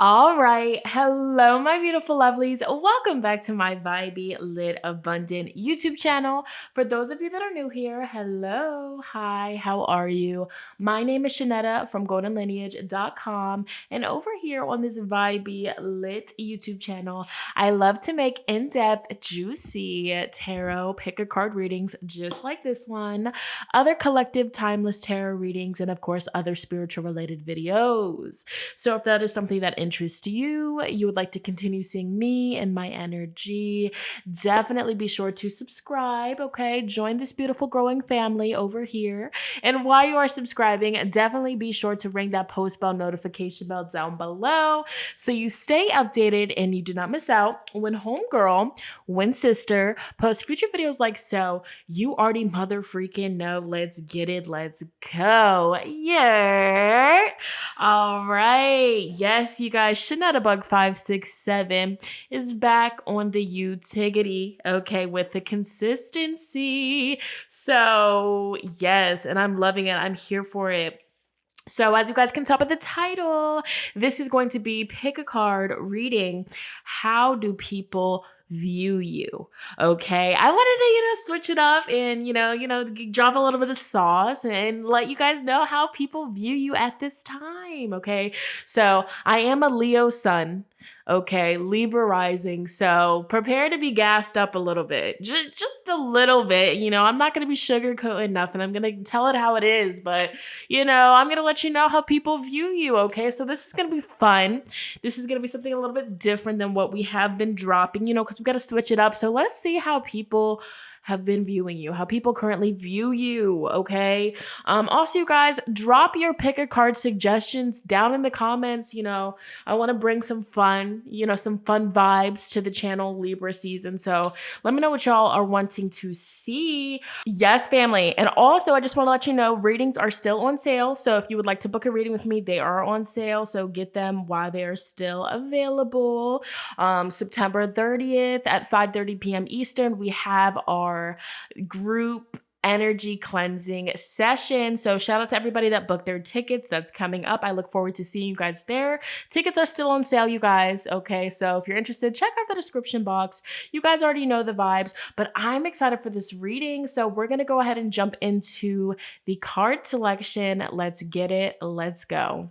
All right. Hello, my beautiful lovelies. Welcome back to my Vibey Lit Abundant YouTube channel. For those of you that are new here, hello. Hi, how are you? My name is Shonnetta from goldenlineage.com. And over here on this Vibey Lit YouTube channel, I love to make in-depth, juicy tarot pick a card readings just like this one, other collective timeless tarot readings, and of course, other spiritual related videos. So if that is something that interests you, you would like to continue seeing me and my energy, definitely be sure to subscribe, okay? Join this beautiful growing family over here. And while you are subscribing, definitely be sure to ring that post bell notification bell down below so you stay updated and you do not miss out when homegirl, when sister, post future videos like so. You already mother freaking know. Let's get it. Let's go. Yeah. All right. Yes, you guys, Shonnetta'Bug567 is back on the U-Tiggity, okay, with the consistency. So, yes, and I'm loving it. I'm here for it. So as you guys can tell by the title, this is going to be pick a card reading. How do people view you? Okay. I wanted to, switch it up and, drop a little bit of sauce and let you guys know how people view you at this time. Okay. So I am a Leo sun. Okay, Libra rising. So prepare to be gassed up a little bit, just a little bit. I'm not going to be sugarcoating nothing. I'm going to tell it how it is, but I'm going to let you know how people view you. Okay, so this is going to be fun. This is going to be something a little bit different than what we have been dropping, because we've got to switch it up. So let's see how people have been viewing you, how people currently view you, okay? Also, you guys, drop your pick a card suggestions down in the comments. I want to bring some fun, some fun vibes to the channel Libra season. So let me know what y'all are wanting to see. Yes, family. And also, I just want to let you know, readings are still on sale. So if you would like to book a reading with me, they are on sale. So get them while they are still available. September 30th at 5:30 p.m. Eastern, we have our group energy cleansing session. So shout out to everybody that booked their tickets. That's coming up. I look forward to seeing you guys there. Tickets are still on sale, you guys. Okay, so if you're interested, check out the description box. You guys already know the vibes, but I'm excited for this reading. So we're going to go ahead and jump into the card selection. Let's get it. Let's go.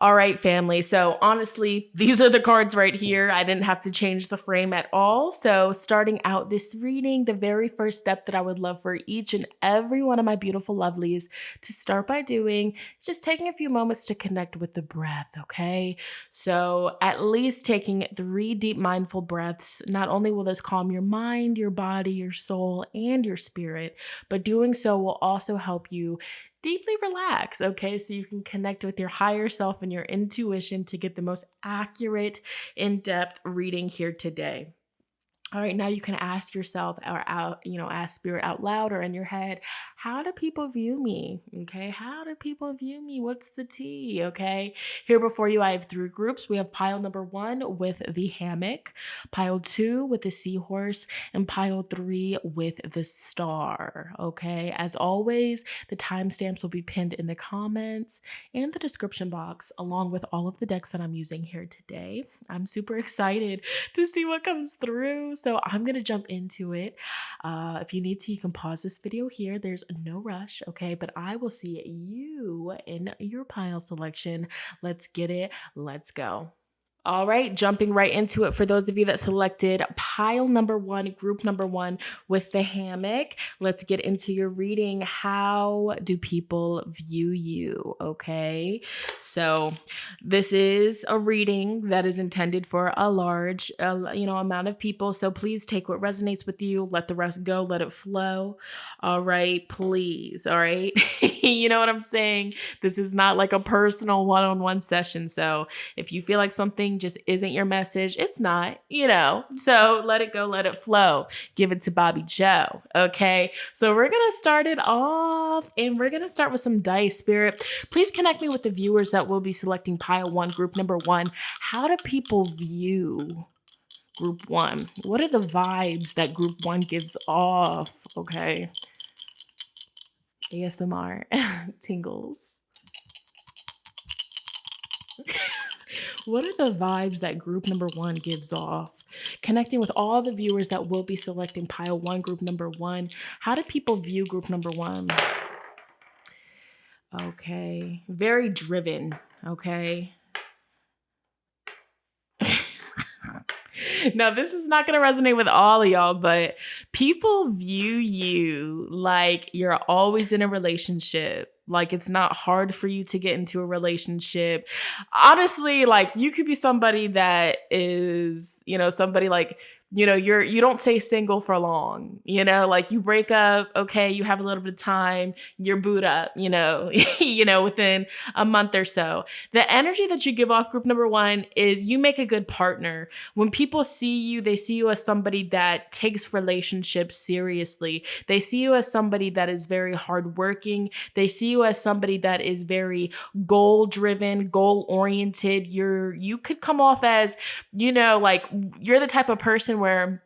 All right, family. So honestly, these are the cards right here. I didn't have to change the frame at all. So starting out this reading, the very first step that I would love for each and every one of my beautiful lovelies to start by doing is just taking a few moments to connect with the breath, okay? So at least taking 3 deep mindful breaths, not only will this calm your mind, your body, your soul, and your spirit, but doing so will also help you deeply relax, okay? So you can connect with your higher self and your intuition to get the most accurate, in-depth reading here today. All right, now you can ask yourself or ask spirit out loud or in your head, how do people view me? Okay, how do people view me? What's the tea? Okay, here before you, I have 3 groups. We have pile number 1 with the hammock, pile 2 with the seahorse, and pile 3 with the star. Okay, as always, the timestamps will be pinned in the comments and the description box, along with all of the decks that I'm using here today. I'm super excited to see what comes through. So I'm going to jump into it. If you need to, you can pause this video here. There's no rush, okay? But I will see you in your pile selection. Let's get it. Let's go. All right, jumping right into it. For those of you that selected pile number 1, group number 1 with the hammock, let's get into your reading. How do people view you? Okay, so this is a reading that is intended for a large, amount of people. So please take what resonates with you. Let the rest go. Let it flow. All right, please. All right, you know what I'm saying? This is not like a personal one-on-one session. So if you feel like something just isn't your message, it's not, so let it go, let it flow. Give it to Bobby Joe. Okay, so we're gonna start it off and we're gonna start with some dice. Spirit, please connect me with the viewers that will be selecting pile 1, group number 1. How do people view group 1? What are the vibes that group 1 gives off? Okay, ASMR tingles. What are the vibes that group number one gives off? Connecting with all the viewers that will be selecting pile one, group number one. How do people view group number one? Okay. Very driven. Okay. Now, this is not going to resonate with all of y'all, but people view you like you're always in a relationship. Like it's not hard for you to get into a relationship. Honestly, like you could be somebody that is, somebody like, you don't stay single for long, like you break up, okay, you have a little bit of time, you're boot up, within a month or so. The energy that you give off, group number one, is you make a good partner. When people see you, they see you as somebody that takes relationships seriously. They see you as somebody that is very hardworking. They see you as somebody that is very goal driven, goal oriented. You could come off as, like you're the type of person where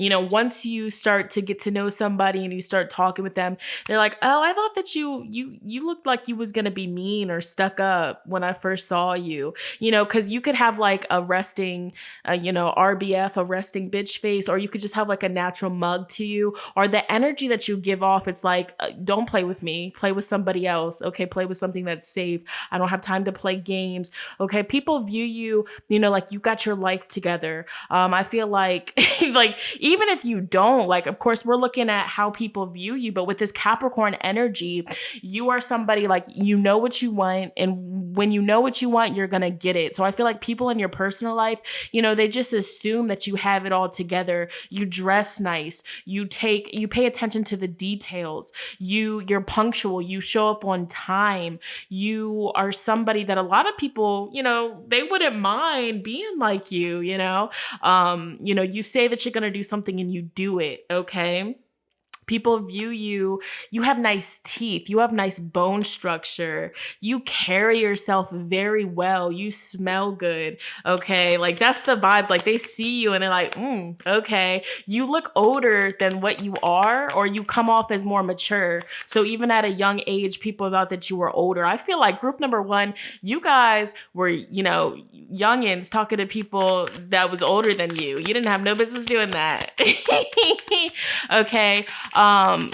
once you start to get to know somebody and you start talking with them, they're like, oh, I thought that you looked like you was going to be mean or stuck up when I first saw you, because you could have like a resting, RBF, a resting bitch face, or you could just have like a natural mug to you, or the energy that you give off. It's like, don't play with me, play with somebody else. Okay. Play with something that's safe. I don't have time to play games. Okay. People view you, like you got your life together. I feel like, like, even if you don't, like, of course, we're looking at how people view you, but with this Capricorn energy, you are somebody like, you know what you want. And when you know what you want, you're going to get it. So I feel like people in your personal life, they just assume that you have it all together. You dress nice. You pay attention to the details. You're punctual. You show up on time. You are somebody that a lot of people, they wouldn't mind being like you, you say that you're going to do something and you do it. Okay. People view you have nice teeth, you have nice bone structure, you carry yourself very well, you smell good, okay? Like that's the vibes. Like they see you and they're like, okay. You look older than what you are, or you come off as more mature. So even at a young age, people thought that you were older. I feel like group number one, you guys were, youngins talking to people that was older than you. You didn't have no business doing that. Okay.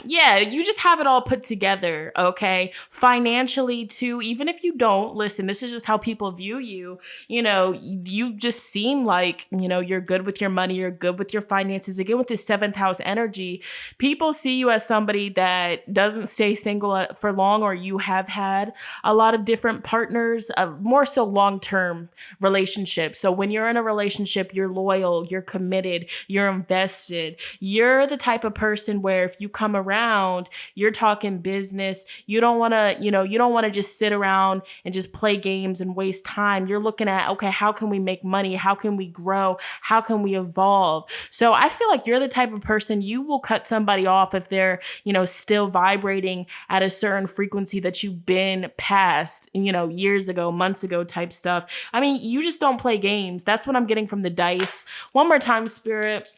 Yeah, you just have it all put together, okay? Financially too, even if you don't, listen, this is just how people view you. You just seem like, you're good with your money, you're good with your finances. Again, with this seventh house energy, people see you as somebody that doesn't stay single for long, or you have had a lot of different partners, more so long-term relationships. So when you're in a relationship, you're loyal, you're committed, you're invested. You're the type of person where if you come around, you're talking business. You don't want to just sit around and just play games and waste time. You're looking at, okay, how can we make money? How can we grow? How can we evolve? So I feel like you're the type of person, you will cut somebody off if they're, still vibrating at a certain frequency that you've been past, years ago, months ago type stuff. I mean, you just don't play games. That's what I'm getting from the dice. One more time, Spirit.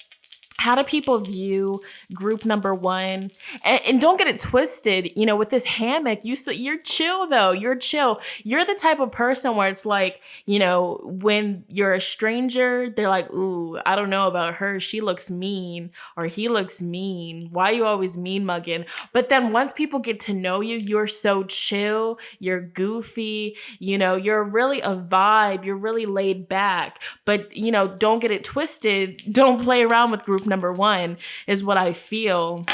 How do people view group number one? And don't get it twisted, with this hammock, you're chill though. You're chill. You're the type of person where it's like, when you're a stranger, they're like, ooh, I don't know about her. She looks mean, or he looks mean. Why you always mean mugging? But then once people get to know you, you're so chill. You're goofy. You're really a vibe. You're really laid back. But, don't get it twisted. Don't play around with group number one is what I feel.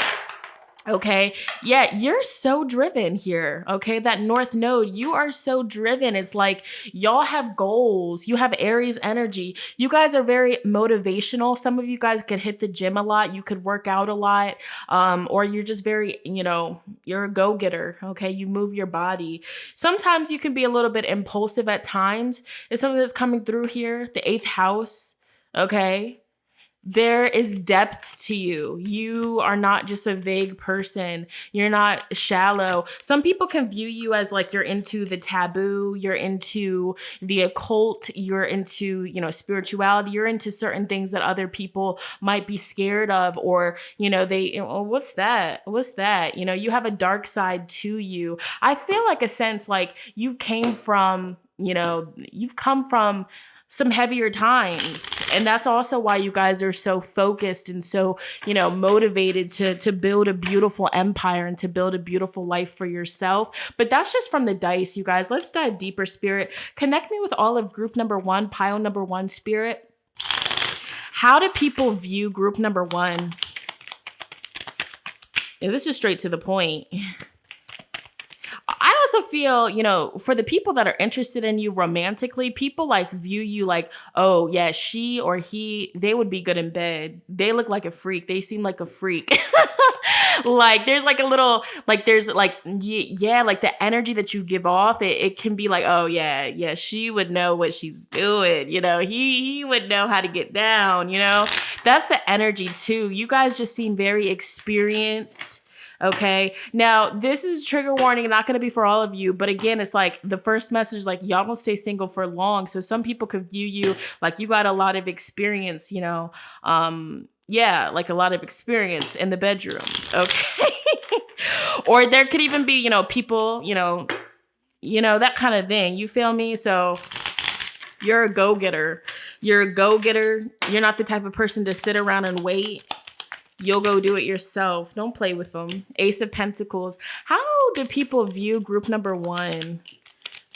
Okay. Yeah, you're so driven here. Okay. That North Node, you are so driven. It's like y'all have goals. You have Aries energy. You guys are very motivational. Some of you guys could hit the gym a lot. You could work out a lot. Or you're just very, you're a go-getter. Okay. You move your body. Sometimes you can be a little bit impulsive at times. It's something that's coming through here. The 8th house. Okay. There is depth to you. You are not just a vague person. You're not shallow. Some people can view you as like you're into the taboo, you're into the occult, you're into, spirituality, you're into certain things that other people might be scared of, or, what's that? What's that? You have a dark side to you. I feel like a sense like you came from you've come from some heavier times. And that's also why you guys are so focused and so, motivated to build a beautiful empire and to build a beautiful life for yourself. But that's just from the dice, you guys. Let's dive deeper, Spirit. Connect me with all of group number 1, pile number 1, Spirit. How do people view group number 1? And this is straight to the point. I also feel, for the people that are interested in you romantically, people like view you like, oh yeah, she or he, they would be good in bed. They look like a freak. They seem like a freak. Like there's like a little, like there's like, yeah, like the energy that you give off, it can be like, oh yeah, she would know what she's doing. He would know how to get down, That's the energy too. You guys just seem very experienced. Okay. Now, this is trigger warning, not going to be for all of you. But again, it's like the first message, like y'all don't stay single for long. So some people could view you like you got a lot of experience, like a lot of experience in the bedroom. Okay. Or there could even be, people, that kind of thing. You feel me? So you're a go-getter. You're a go-getter. You're not the type of person to sit around and wait. You'll go do it yourself. Don't play with them. Ace of Pentacles. How do people view group number 1?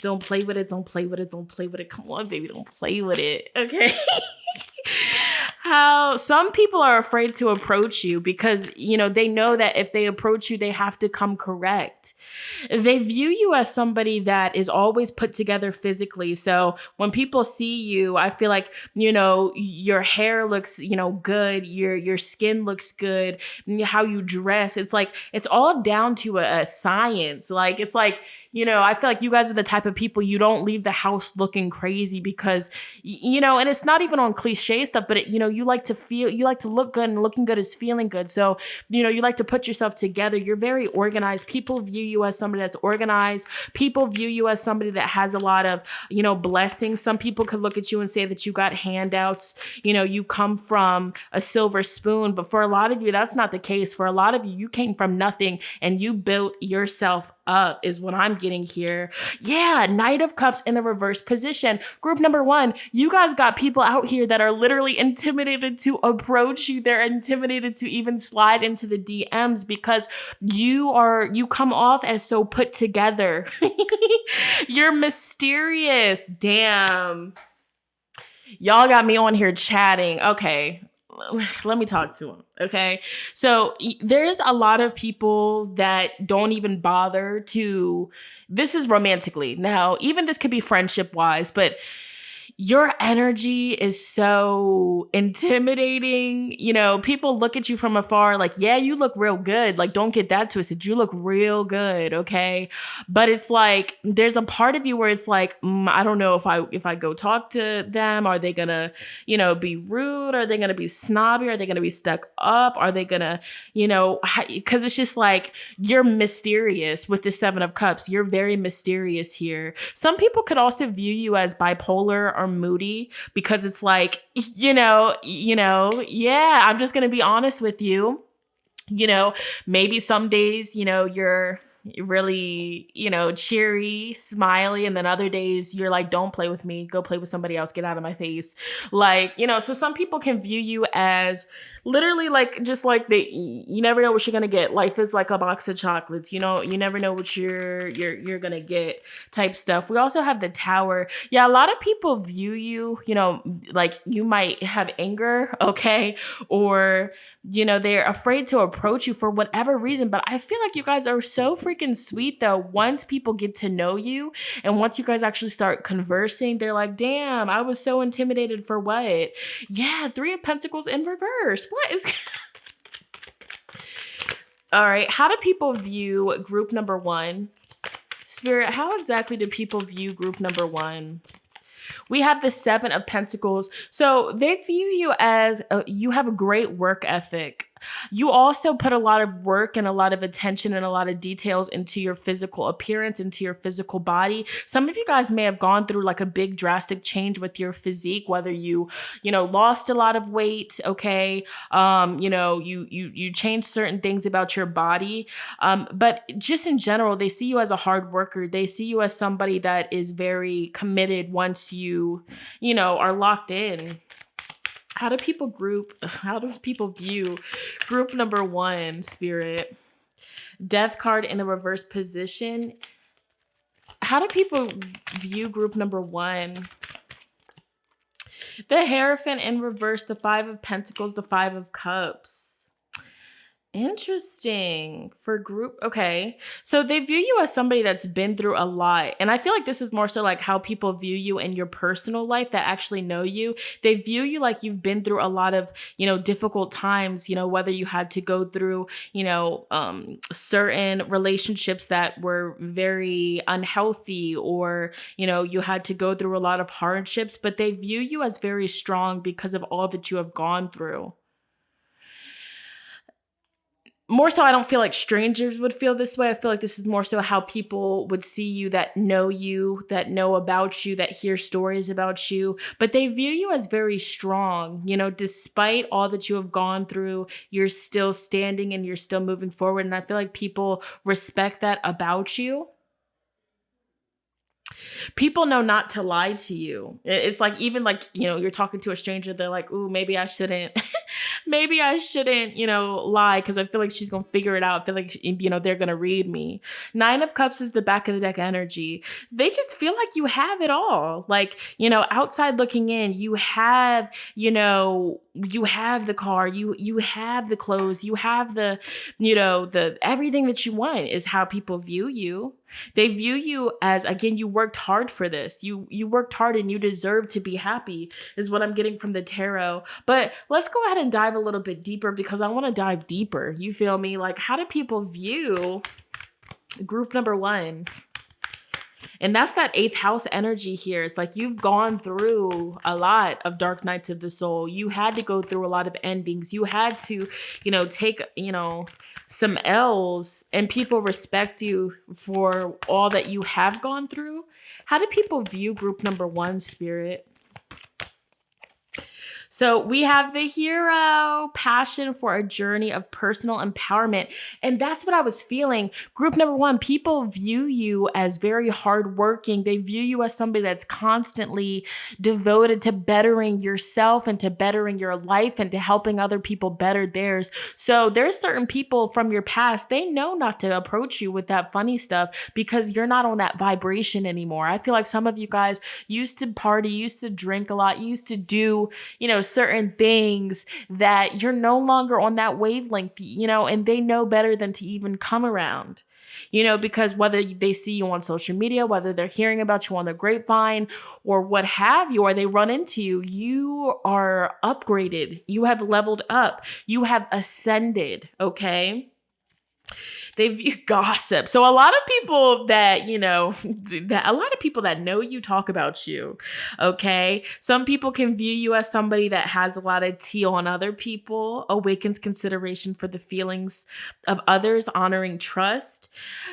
Don't play with it. Don't play with it. Don't play with it. Come on, baby. Don't play with it. Okay. How some people are afraid to approach you because, they know that if they approach you, they have to come correct. They view you as somebody that is always put together physically. So when people see you, I feel like, your hair looks, good. Your skin looks good. How you dress. It's like, it's all down to a science. Like, it's like, I feel like you guys are the type of people, you don't leave the house looking crazy because, and it's not even on cliche stuff, but you like to look good, and looking good is feeling good. So, you like to put yourself together. You're very organized. People view you as somebody that's organized. People view you as somebody that has a lot of, blessings. Some people could look at you and say that you got handouts. You come from a silver spoon, but for a lot of you, that's not the case. For a lot of you, you came from nothing and you built yourself up is what I'm getting here. Yeah, Knight of Cups in the reverse position. Group number 1, you guys got people out here that are literally intimidated to approach you. They're intimidated to even slide into the DMs because you come off as so put together. You're mysterious. Damn. Y'all got me on here chatting. Okay. Let me talk to him. Okay. So there's a lot of people that don't even bother to, this is romantically. Now, even this could be friendship wise, but your energy is so intimidating. People look at you from afar like, yeah, you look real good. Like, don't get that twisted. You look real good. Okay. But it's like, there's a part of you where it's like, I don't know if I go talk to them, are they gonna, be rude? Are they gonna be snobby? Are they gonna be stuck up? Are they gonna, because it's just like, you're mysterious with the 7 of Cups. You're very mysterious here. Some people could also view you as bipolar or moody because it's like, yeah, I'm just going to be honest with you. Maybe some days, you're really, cheery, smiley. And then other days you're like, don't play with me. Go play with somebody else. Get out of my face. Like, so some people can view you as literally like, just like you never know what you're going to get. Life is like a box of chocolates. You never know what you're going to get type stuff. We also have the Tower. Yeah. A lot of people view you, like you might have anger. Okay. Or, they're afraid to approach you for whatever reason. But I feel like you guys are so freaking sweet though. Once people get to know you and once you guys actually start conversing, they're like, damn, I was so intimidated for what? Yeah. 3 of Pentacles in reverse. What is... All right. How do people view group number 1? Spirit, how exactly do people view group number 1? We have the 7 of Pentacles. So they view you as you have a great work ethic. You also put a lot of work and a lot of attention and a lot of details into your physical appearance, into your physical body. Some of you guys may have gone through like a big drastic change with your physique, whether you know, lost a lot of weight, okay? You know, you changed certain things about your body. But just in general, they see you as a hard worker. They see you as somebody that is very committed once you know, are locked in. How do people view group number 1, Spirit? Death card in the reverse position. How do people view group number 1? The Hierophant in reverse, the 5 of Pentacles, the 5 of Cups. Interesting. For group, okay. So they view you as somebody that's been through a lot. And I feel like this is more so like how people view you in your personal life that actually know you. They view you like you've been through a lot of, you know, difficult times, you know, whether you had to go through, you know, certain relationships that were very unhealthy, or, you know, you had to go through a lot of hardships, but they view you as very strong because of all that you have gone through. More so, I don't feel like strangers would feel this way. I feel like this is more so how people would see you, that know about you, that hear stories about you. But they view you as very strong. You know, despite all that you have gone through, you're still standing and you're still moving forward. And I feel like people respect that about you. People know not to lie to you. It's like, even like, you know, you're talking to a stranger, they're like, ooh, maybe I shouldn't, you know, lie, because I feel like she's going to figure it out. I feel like, you know, they're going to read me. 9 of Cups is the back of the deck energy. They just feel like you have it all. Like, you know, outside looking in, you have, you know, you have the car, you have the clothes, you have the, you know, the everything that you want is how people view you. They view you as, again, you worked hard for this. You worked hard and you deserve to be happy, is what I'm getting from the tarot. But let's go ahead and dive a little bit deeper, because I want to dive deeper. You feel me? Like, how do people view group number 1? And that's that 8th house energy here. It's like you've gone through a lot of dark nights of the soul. You had to go through a lot of endings. You had to, you know, take, you know, some L's, and people respect you for all that you have gone through. How do people view group number 1, Spirit? So we have the Hero, passion for a journey of personal empowerment. And that's what I was feeling. Group number 1, people view you as very hardworking. They view you as somebody that's constantly devoted to bettering yourself and to bettering your life and to helping other people better theirs. So there's certain people from your past, they know not to approach you with that funny stuff, because you're not on that vibration anymore. I feel like some of you guys used to party, used to drink a lot, used to do, you know, certain things that you're no longer on that wavelength, you know, and they know better than to even come around, you know, because whether they see you on social media, whether they're hearing about you on the grapevine or what have you, or they run into you, you are upgraded. You have leveled up. You have ascended. Okay. They view gossip. So a lot of people that, you know, a lot of people that know you talk about you. Okay. Some people can view you as somebody that has a lot of tea on other people, awakens consideration for the feelings of others, honoring trust.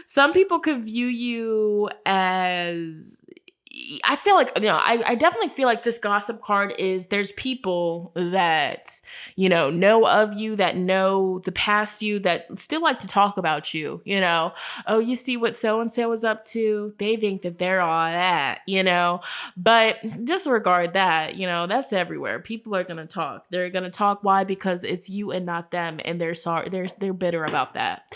Some people could view you as, I feel like, you know, I definitely feel like this gossip card is, there's people that, you know of you, that know the past you, that still like to talk about you, you know. Oh, you see what so-and-so was up to? They think that they're all that, you know. But disregard that, you know, that's everywhere. People are going to talk. They're going to talk. Why? Because it's you and not them. And they're sorry. They're bitter about that.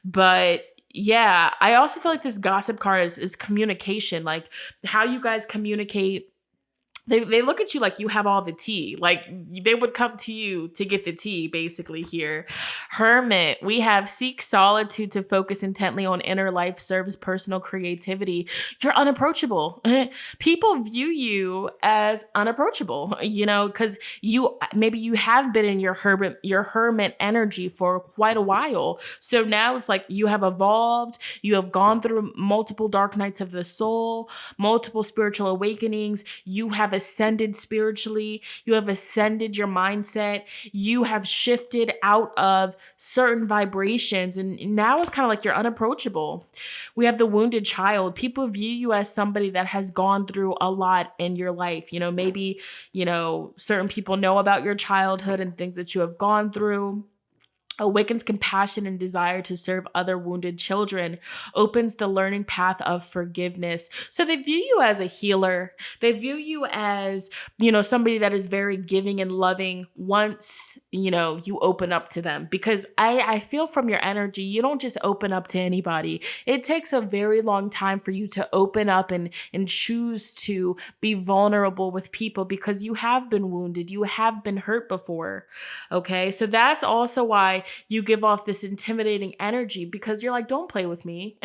But yeah, I also feel like this gossip card is communication, like how you guys communicate. They look at you like you have all the tea. Like they would come to you to get the tea, basically here. Hermit, we have seek solitude to focus intently on inner life, serves personal creativity. You're unapproachable. People view you as unapproachable, you know, because maybe you have been in your hermit energy for quite a while. So now it's like you have evolved. You have gone through multiple dark nights of the soul, multiple spiritual awakenings. You have ascended spiritually. You have ascended your mindset. You have shifted out of certain vibrations. And now it's kind of like you're unapproachable. We have the wounded child. People view you as somebody that has gone through a lot in your life. Maybe, certain people know about your childhood and things that you have gone through. Awakens compassion and desire to serve other wounded children, opens the learning path of forgiveness. So they view you as a healer. They view you as, somebody that is very giving and loving once, you open up to them. Because I feel from your energy, you don't just open up to anybody. It takes a very long time for you to open up and choose to be vulnerable with people because you have been wounded. You have been hurt before. Okay. So that's also why you give off this intimidating energy because you're like, don't play with me.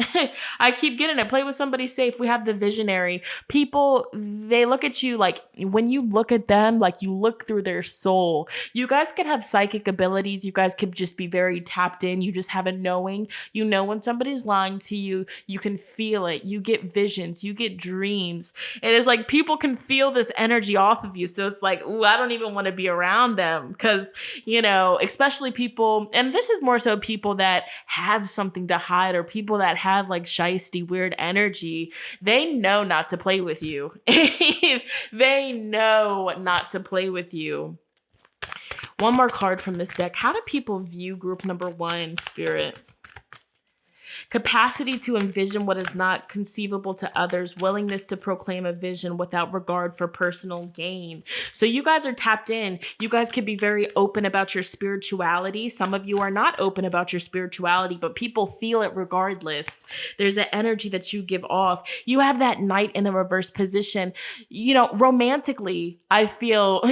I keep getting it. Play with somebody safe. We have the visionary. People, they look at you like when you look at them, like you look through their soul. You guys could have psychic abilities. You guys could just be very tapped in. You just have a knowing. You know when somebody's lying to you, you can feel it. You get visions. You get dreams. And it's like people can feel this energy off of you. So it's like, ooh, I don't even want to be around them because, especially people, and this is more so people that have something to hide or people that have like shisty, weird energy. They know not to play with you. They know not to play with you. One more card from this deck. How do people view group number 1, Spirit? Capacity to envision what is not conceivable to others, willingness to proclaim a vision without regard for personal gain. So you guys are tapped in. You guys can be very open about your spirituality. Some of you are not open about your spirituality, but people feel it regardless. There's an energy that you give off. You have that Knight in the reverse position. Romantically, I feel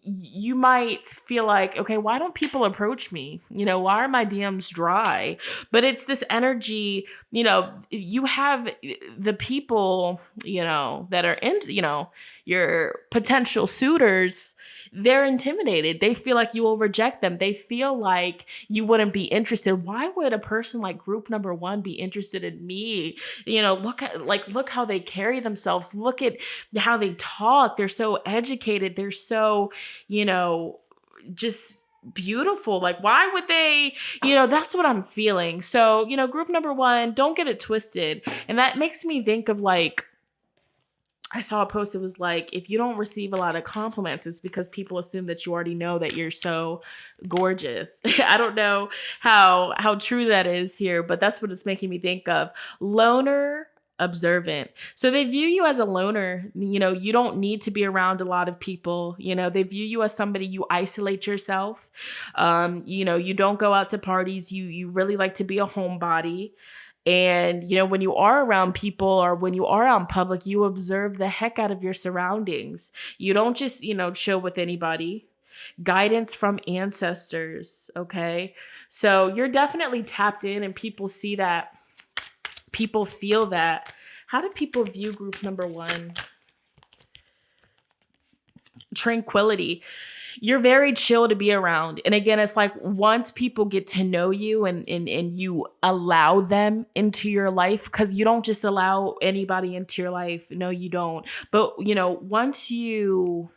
you might feel like, okay, why don't people approach me? Why are my DMs dry? But it's this energy, you have the people, that are in, your potential suitors, they're intimidated. They feel like you will reject them. They feel like you wouldn't be interested. Why would a person like group number 1 be interested in me? Look how they carry themselves. Look at how they talk. They're so educated. They're so, just beautiful. Like, why would they, that's what I'm feeling. So, group number 1, don't get it twisted. And that makes me think of like, I saw a post. It was like, if you don't receive a lot of compliments, it's because people assume that you already know that you're so gorgeous. I don't know how true that is here, but that's what it's making me think of. Loner, observant. So they view you as a loner. You don't need to be around a lot of people. They view you as somebody, you isolate yourself. You don't go out to parties. You really like to be a homebody. And, when you are around people or when you are out in public, you observe the heck out of your surroundings. You don't just, chill with anybody. Guidance from ancestors. Okay. So you're definitely tapped in and people see that. People feel that. How do people view group number 1? Tranquility. You're very chill to be around. And again, it's like once people get to know you and you allow them into your life, because you don't just allow anybody into your life. No, you don't. But, once you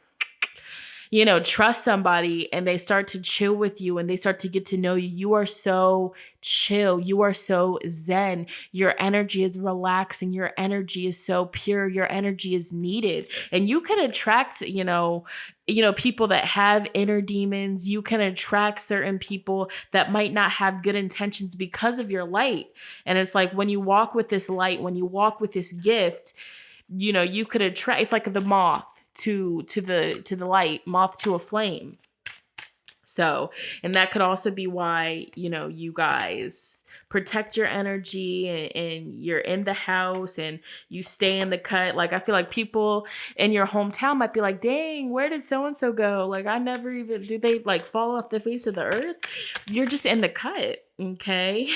trust somebody and they start to chill with you and they start to get to know you, you are so chill. You are so zen. Your energy is relaxing. Your energy is so pure. Your energy is needed. And you can attract, people that have inner demons. You can attract certain people that might not have good intentions because of your light. And it's like when you walk with this light, when you walk with this gift, you could attract, it's like the moth to the light, moth to a flame. So, and that could also be why, you guys protect your energy and you're in the house and you stay in the cut. Like, I feel like people in your hometown might be like, dang, where did so-and-so go? Like, I never even, do they like fall off the face of the earth? You're just in the cut. Okay.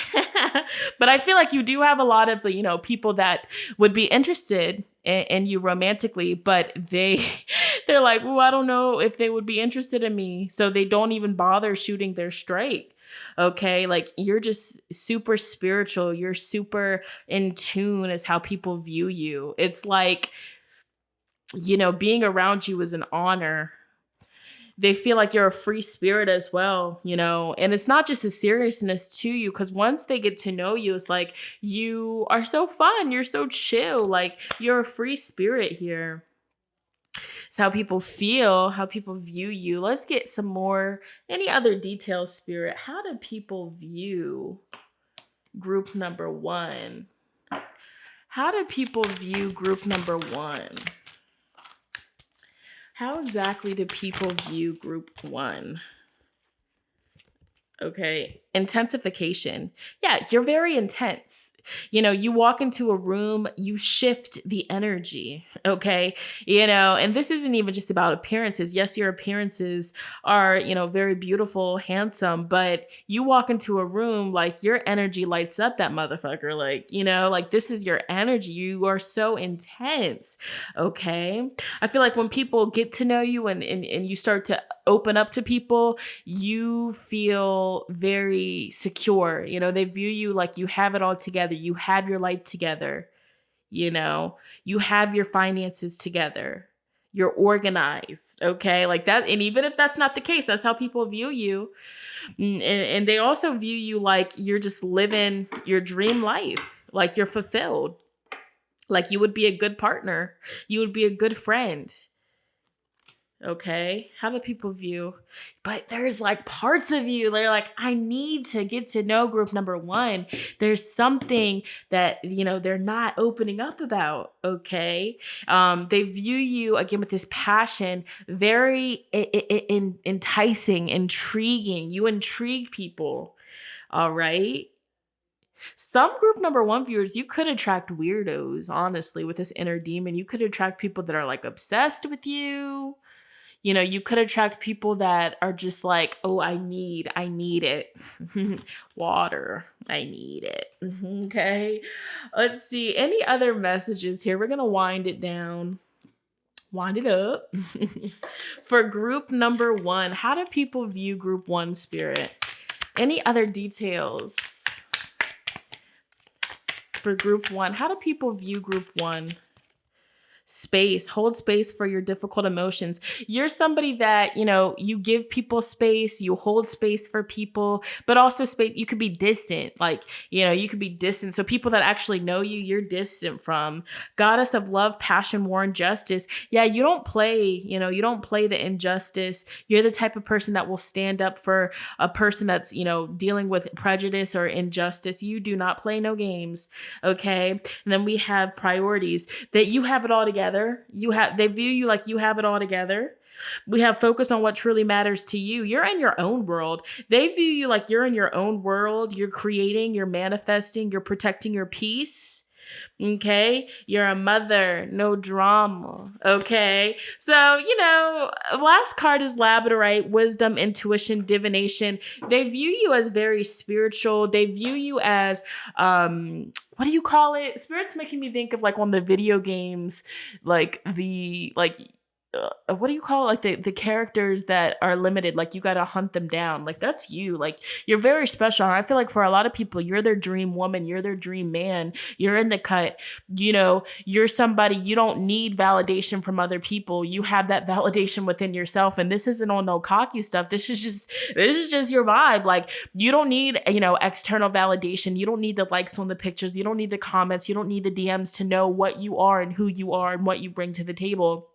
But I feel like you do have a lot of, people that would be interested in you romantically, but they're like, well, I don't know if they would be interested in me. So they don't even bother shooting their strike. Okay. Like, you're just super spiritual. You're super in tune is how people view you. It's like, being around you is an honor. They feel like you're a free spirit as well, and it's not just a seriousness to you, because once they get to know you, it's like you are so fun, you're so chill, like you're a free spirit here. It's how people feel, how people view you. Let's get some more, any other details, Spirit. How do people view group number 1? How do people view group number 1? How exactly do people view group 1? Okay, intensification. Yeah, you're very intense. You walk into a room, you shift the energy, okay? And this isn't even just about appearances. Yes, your appearances are, very beautiful, handsome, but you walk into a room, like your energy lights up that motherfucker. Like this is your energy. You are so intense, okay? I feel like when people get to know you and you start to open up to people, you feel very secure. They view you like you have it all together. You have your life together. You have your finances together. You're organized. Okay. Like that. And even if that's not the case, that's how people view you. And they also view you like you're just living your dream life. Like you're fulfilled. Like you would be a good partner. You would be a good friend. Okay, how do people view? But there's like parts of you that are like, I need to get to know group number 1. There's something that, they're not opening up about, okay? They view you, again, with this passion, very enticing, intriguing. You intrigue people, all right? Some group number 1 viewers, you could attract weirdos, honestly, with this inner demon. You could attract people that are like obsessed with you. You could attract people that are just like, oh, I need it. Water. I need it. Okay. Let's see. Any other messages here? We're going to wind it down. Wind it up. For group number 1, how do people view group 1, Spirit? Any other details? For group 1, how do people view group 1? Space, hold space for your difficult emotions. You're somebody that, you give people space, you hold space for people, but also space, you could be distant. Like, you could be distant. So people that actually know you, you're distant from. Goddess of love, passion, war, and justice. Yeah, you don't play, you don't play the injustice. You're the type of person that will stand up for a person that's, dealing with prejudice or injustice. You do not play no games. Okay. And then we have priorities, that you have it all together. They view you like you have it all together. We have focus on what truly matters to you. You're in your own world. They view you like you're in your own world. You're creating, you're manifesting, you're protecting your peace. Okay. You're a mother, no drama. Okay. So, last card is labradorite, wisdom, intuition, divination. They view you as very spiritual. They view you as, what do you call it? Spirit's making me think of like one of the video games, like what do you call it? Like the characters that are limited, like you got to hunt them down. Like that's you. Like you're very special. And I feel like for a lot of people, you're their dream woman. You're their dream man. You're in the cut. You're somebody, you don't need validation from other people. You have that validation within yourself. And this isn't on no cocky stuff. This is just your vibe. Like you don't need, external validation. You don't need the likes on the pictures. You don't need the comments. You don't need the DMs to know what you are and who you are and what you bring to the table.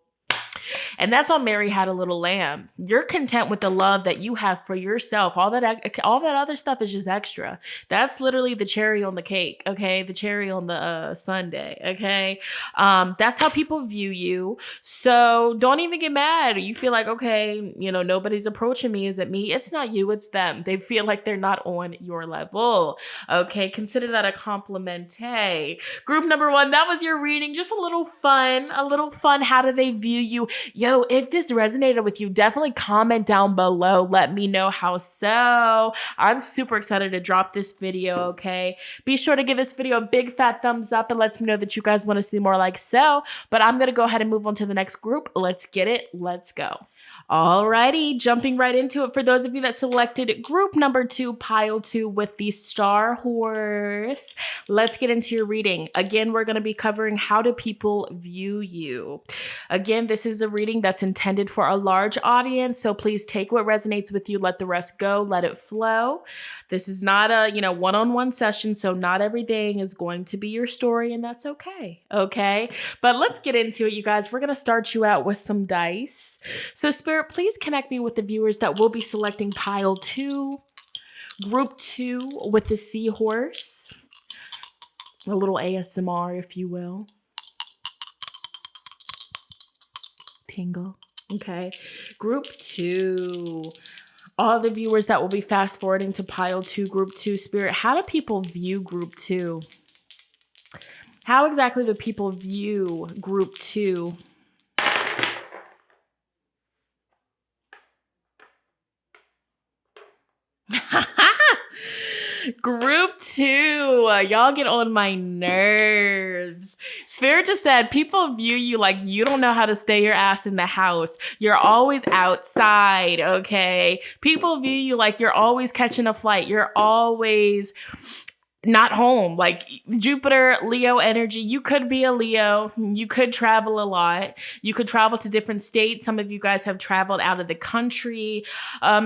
And that's on Mary Had a Little Lamb. You're content with the love that you have for yourself. All that other stuff is just extra. That's literally the cherry on the cake, okay? The cherry on the sundae, okay? That's how people view you. So don't even get mad. You feel like, okay, nobody's approaching me. Is it me? It's not you, it's them. They feel like they're not on your level, okay? Consider that a compliment. Hey, group number 1, that was your reading. Just a little fun. How do they view you? Yo, if this resonated with you, definitely comment down below. Let me know how so. I'm super excited to drop this video, okay? Be sure to give this video a big fat thumbs up. It lets me know that you guys want to see more like so. But I'm going to go ahead and move on to the next group. Let's get it. Let's go. Alrighty, jumping right into it. For those of you that selected group number 2, pile 2 with the star horse, let's get into your reading. Again, we're going to be covering how do people view you. Again, this is a reading that's intended for a large audience, so please take what resonates with you, let the rest go, let it flow. This is not a, one-on-one session, so not everything is going to be your story, and that's okay. Okay? But let's get into it, you guys. We're going to start you out with some dice. So Spirit, please connect me with the viewers that will be selecting pile 2, group 2 with the seahorse. A little ASMR, if you will. Tingle. Okay. Group 2. All the viewers that will be fast forwarding to pile 2, group 2, Spirit, how do people view group 2? How exactly do people view group 2? Group 2, y'all get on my nerves. Spirit just said people view you like you don't know how to stay your ass in the house. You're always outside, okay? People view you like you're always catching a flight. You're always not home. Like Jupiter, Leo energy. You could be a Leo. You could travel a lot. You could travel to different states. Some of you guys have traveled out of the country.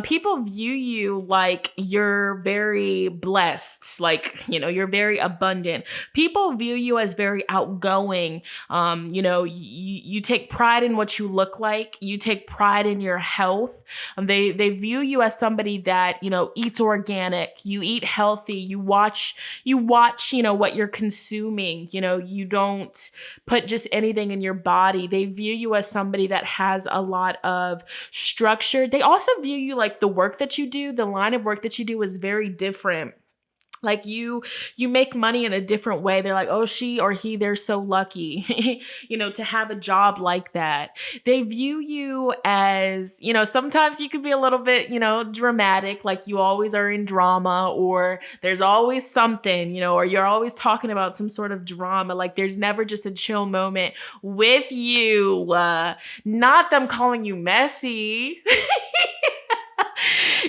People view you like you're very blessed. Like, you're very abundant. People view you as very outgoing. You take pride in what you look like. You take pride in your health. They view you as somebody that, eats organic. You eat healthy. You watch, what you're consuming. You don't put just anything in your body. They view you as somebody that has a lot of structure. They also view you like the work that you do, the line of work that you do is very different. Like you make money in a different way. They're like, oh, she or he, they're so lucky, to have a job like that. They view you as, sometimes you could be a little bit, dramatic, like you always are in drama, or there's always something, or you're always talking about some sort of drama. Like there's never just a chill moment with you. Not them calling you messy.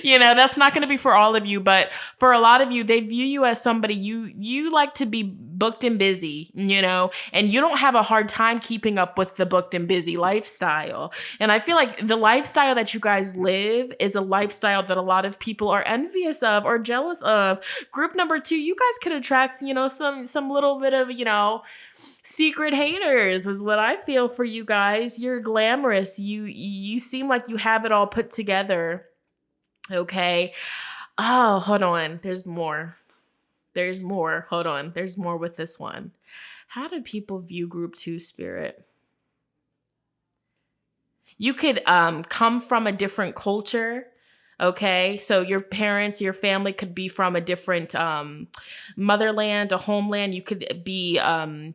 That's not going to be for all of you, but for a lot of you, they view you as somebody you like to be booked and busy, and you don't have a hard time keeping up with the booked and busy lifestyle. And I feel like the lifestyle that you guys live is a lifestyle that a lot of people are envious of or jealous of. Group number 2, you guys could attract, some little bit of, secret haters is what I feel for you guys. You're glamorous. You seem like you have it all put together. Okay. Oh, hold on. There's more. Hold on. There's more with this one. How do people view group 2, Spirit? You could come from a different culture. Okay, so your parents, your family could be from a different motherland, a homeland. You could be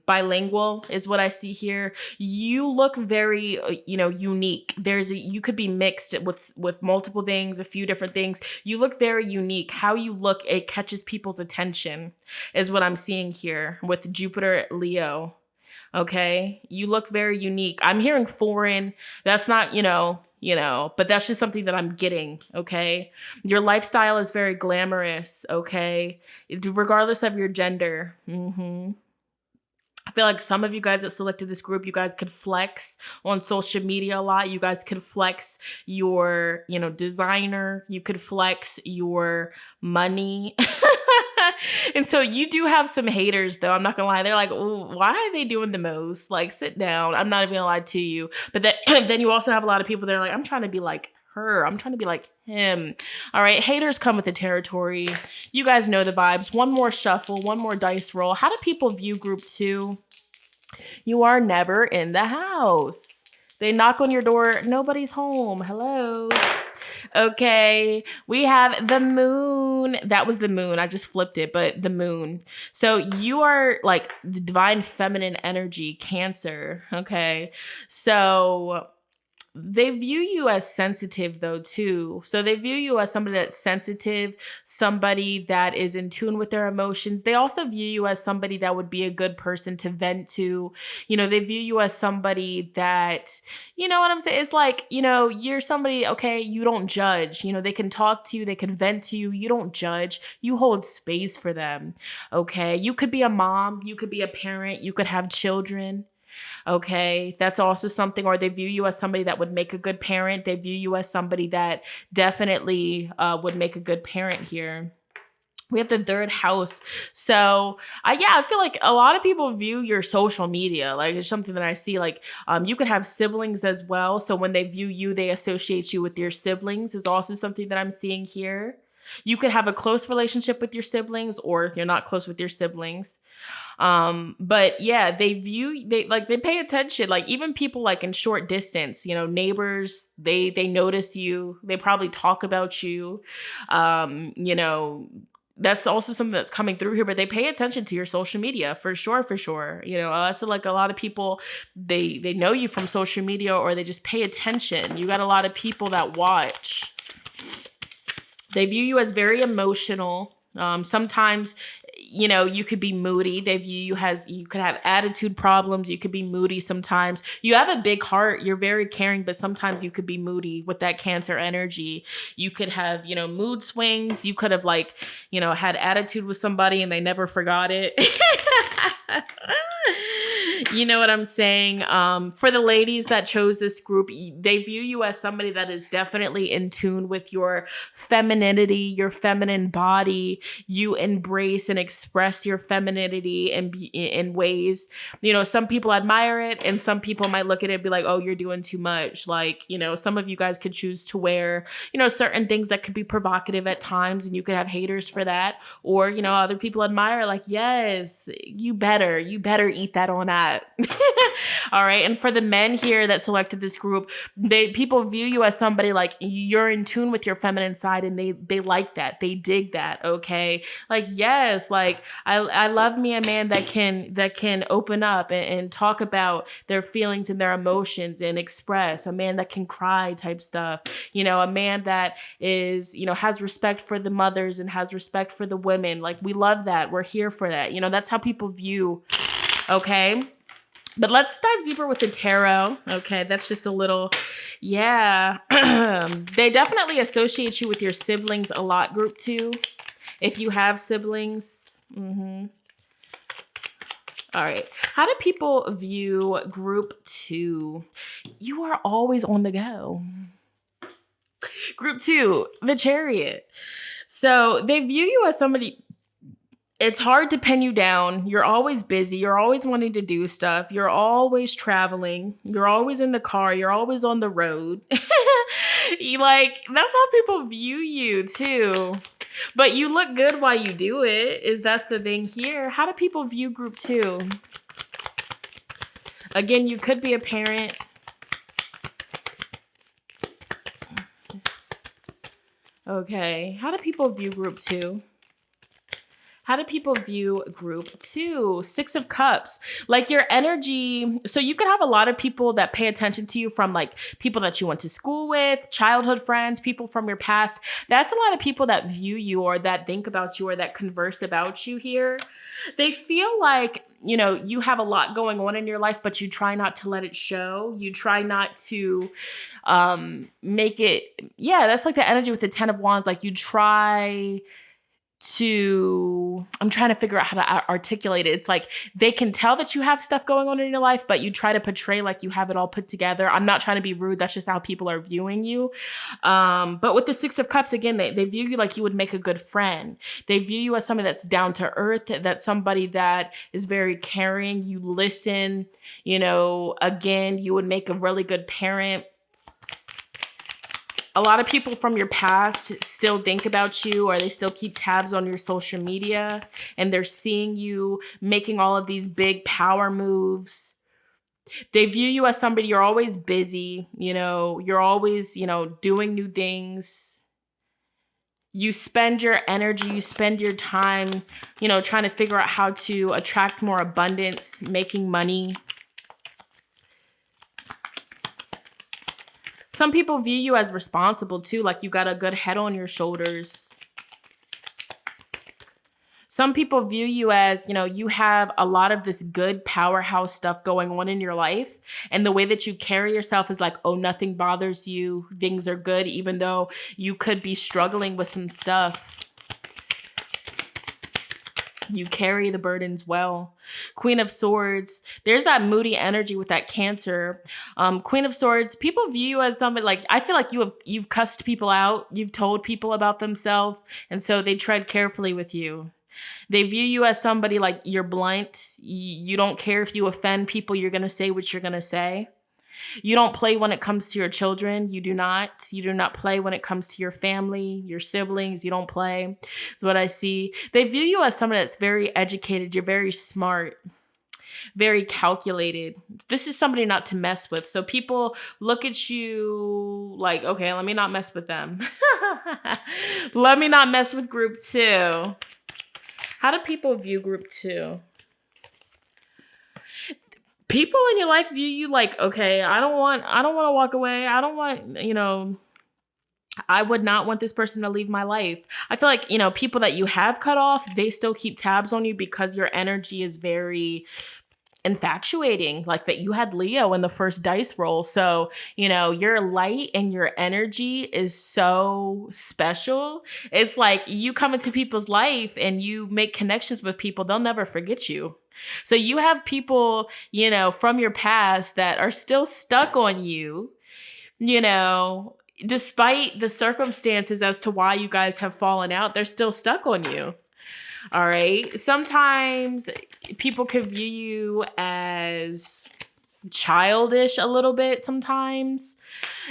bilingual is what I see here. You look very, unique. You could be mixed with multiple things, a few different things. You look very unique. How you look, it catches people's attention is what I'm seeing here with Jupiter, Leo. Okay, you look very unique. I'm hearing foreign. That's not, but that's just something that I'm getting, okay? Your lifestyle is very glamorous, okay? Regardless of your gender. I feel like some of you guys that selected this group, you guys could flex on social media a lot. You guys could flex your, designer. You could flex your money. And so you do have some haters, though. I'm not gonna lie. They're like, why are they doing the most? Like, sit down. I'm not even gonna lie to you. But then you also have a lot of people that are like, I'm trying to be like her. I'm trying to be like him. All right. Haters come with the territory. You guys know the vibes. One more shuffle, one more dice roll. How do people view group 2? You are never in the house. They knock on your door. Nobody's home. Hello. Okay, we have the moon. That was the moon. I just flipped it, but the moon. So you are like the divine feminine energy, Cancer. Okay, so They view you as sensitive though too. So they view you as somebody that's sensitive, somebody that is in tune with their emotions. They also view you as somebody that would be a good person to vent to. They view you as somebody that, you know what I'm saying? It's like, you're somebody, okay, you don't judge. They can talk to you, they can vent to you. You don't judge. You hold space for them. Okay. You could be a mom, you could be a parent, you could have children. Okay, that's also something, or they view you as somebody that would make a good parent. They view you as somebody that definitely would make a good parent here. We have the third house. So I feel like a lot of people view your social media. Like it's something that I see, like you could have siblings as well. So when they view you, they associate you with your siblings is also something that I'm seeing here. You could have a close relationship with your siblings, or if you're not close with your siblings. But yeah, they pay attention, like even people like in short distance, neighbors, they notice you, they probably talk about you. That's also something that's coming through here, but they pay attention to your social media for sure, for sure. That's like a lot of people, they know you from social media, or they just pay attention. You got a lot of people that watch. They view you as very emotional. Sometimes, you could be moody. They view you as, you could have attitude problems. You could be moody sometimes. You have a big heart. You're very caring, but sometimes you could be moody with that Cancer energy. You could have, mood swings. You could have had attitude with somebody and they never forgot it. You know what I'm saying? For the ladies that chose this group, they view you as somebody that is definitely in tune with your femininity, your feminine body. You embrace and express your femininity in ways. Some people admire it, and some people might look at it and be like, oh, you're doing too much. Like, some of you guys could choose to wear, certain things that could be provocative at times, and you could have haters for that. Or, other people admire, like, yes, you better eat that on that. All right. And for the men here that selected this group, people view you as somebody like you're in tune with your feminine side, and they like that. They dig that. Okay. Like, yes, like I love me a man that can open up and talk about their feelings and their emotions and express, a man that can cry type stuff, a man that is, has respect for the mothers and has respect for the women. Like, we love that. We're here for that. That's how people view. Okay. But let's dive deeper with the tarot. Okay, that's just a little, yeah. They definitely associate you with your siblings a lot, group 2. If you have siblings. All right. How do people view group 2? You are always on the go. Group 2, the Chariot. So they view you as somebody. It's hard to pin you down. You're always busy. You're always wanting to do stuff. You're always traveling. You're always in the car. You're always on the road. That's how people view you too. But you look good while you do it. That's the thing here. How do people view group 2? Again, you could be a parent. Okay. How do people view group 2? How do people view group 2? 6 of Cups, like your energy. So you could have a lot of people that pay attention to you, from like people that you went to school with, childhood friends, people from your past. That's a lot of people that view you, or that think about you, or that converse about you here. They feel like, you have a lot going on in your life, but you try not to let it show. You try not to make it. Yeah, that's like the energy with the 10 of Wands. Like, you try to, I'm trying to figure out how to articulate it. It's like they can tell that you have stuff going on in your life, but you try to portray like you have it all put together. I'm not trying to be rude. That's just how people are viewing you. But with the 6 of Cups, again, they view you like you would make a good friend. They view you as somebody that's down to earth, that's somebody that is very caring. You listen, again, you would make a really good parent. A lot of people from your past still think about you, or they still keep tabs on your social media, and they're seeing you making all of these big power moves. They view you as somebody, you're always busy, you're always, doing new things. You spend your energy, you spend your time, trying to figure out how to attract more abundance, making money. Some people view you as responsible too, like you got a good head on your shoulders. Some people view you as, you have a lot of this good powerhouse stuff going on in your life. And the way that you carry yourself is like, oh, nothing bothers you. Things are good, even though you could be struggling with some stuff. You carry the burdens well. Queen of Swords. There's that moody energy with that Cancer. Queen of Swords. People view you as somebody like, I feel like you've cussed people out. You've told people about themselves. And so they tread carefully with you. They view you as somebody like you're blunt. You don't care if you offend people. You're going to say what you're going to say. You don't play when it comes to your children. You do not. You do not play when it comes to your family, your siblings. You don't play. That's what I see. They view you as someone that's very educated. You're very smart, very calculated. This is somebody not to mess with. So people look at you like, okay, let me not mess with them. Let me not mess with group 2. How do people view group 2? People in your life view you like, okay, I don't want to walk away. I don't want, I would not want this person to leave my life. I feel like, people that you have cut off, they still keep tabs on you because your energy is very infatuating, like that you had Leo in the first dice roll. So, your light and your energy is so special. It's like you come into people's life and you make connections with people, they'll never forget you. So you have people, from your past that are still stuck on you, despite the circumstances as to why you guys have fallen out, they're still stuck on you. All right. Sometimes people can view you as childish a little bit sometimes.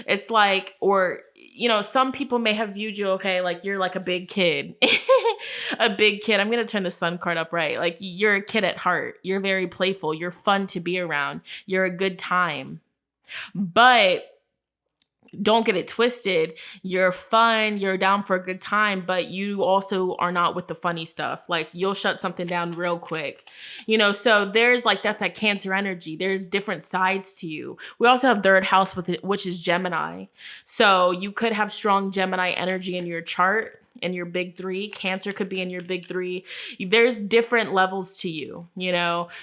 It's like, or, some people may have viewed you, okay, like you're like a big kid. A big kid. I'm going to turn the Sun card up right. Like you're a kid at heart. You're very playful. You're fun to be around. You're a good time. But don't get it twisted. You're fun. You're down for a good time, but you also are not with the funny stuff. Like you'll shut something down real quick, so there's like, that's that Cancer energy. There's different sides to you. We also have third house with it, which is Gemini. So you could have strong Gemini energy in your chart. In your big 3, Cancer could be in your big 3. There's different levels to you,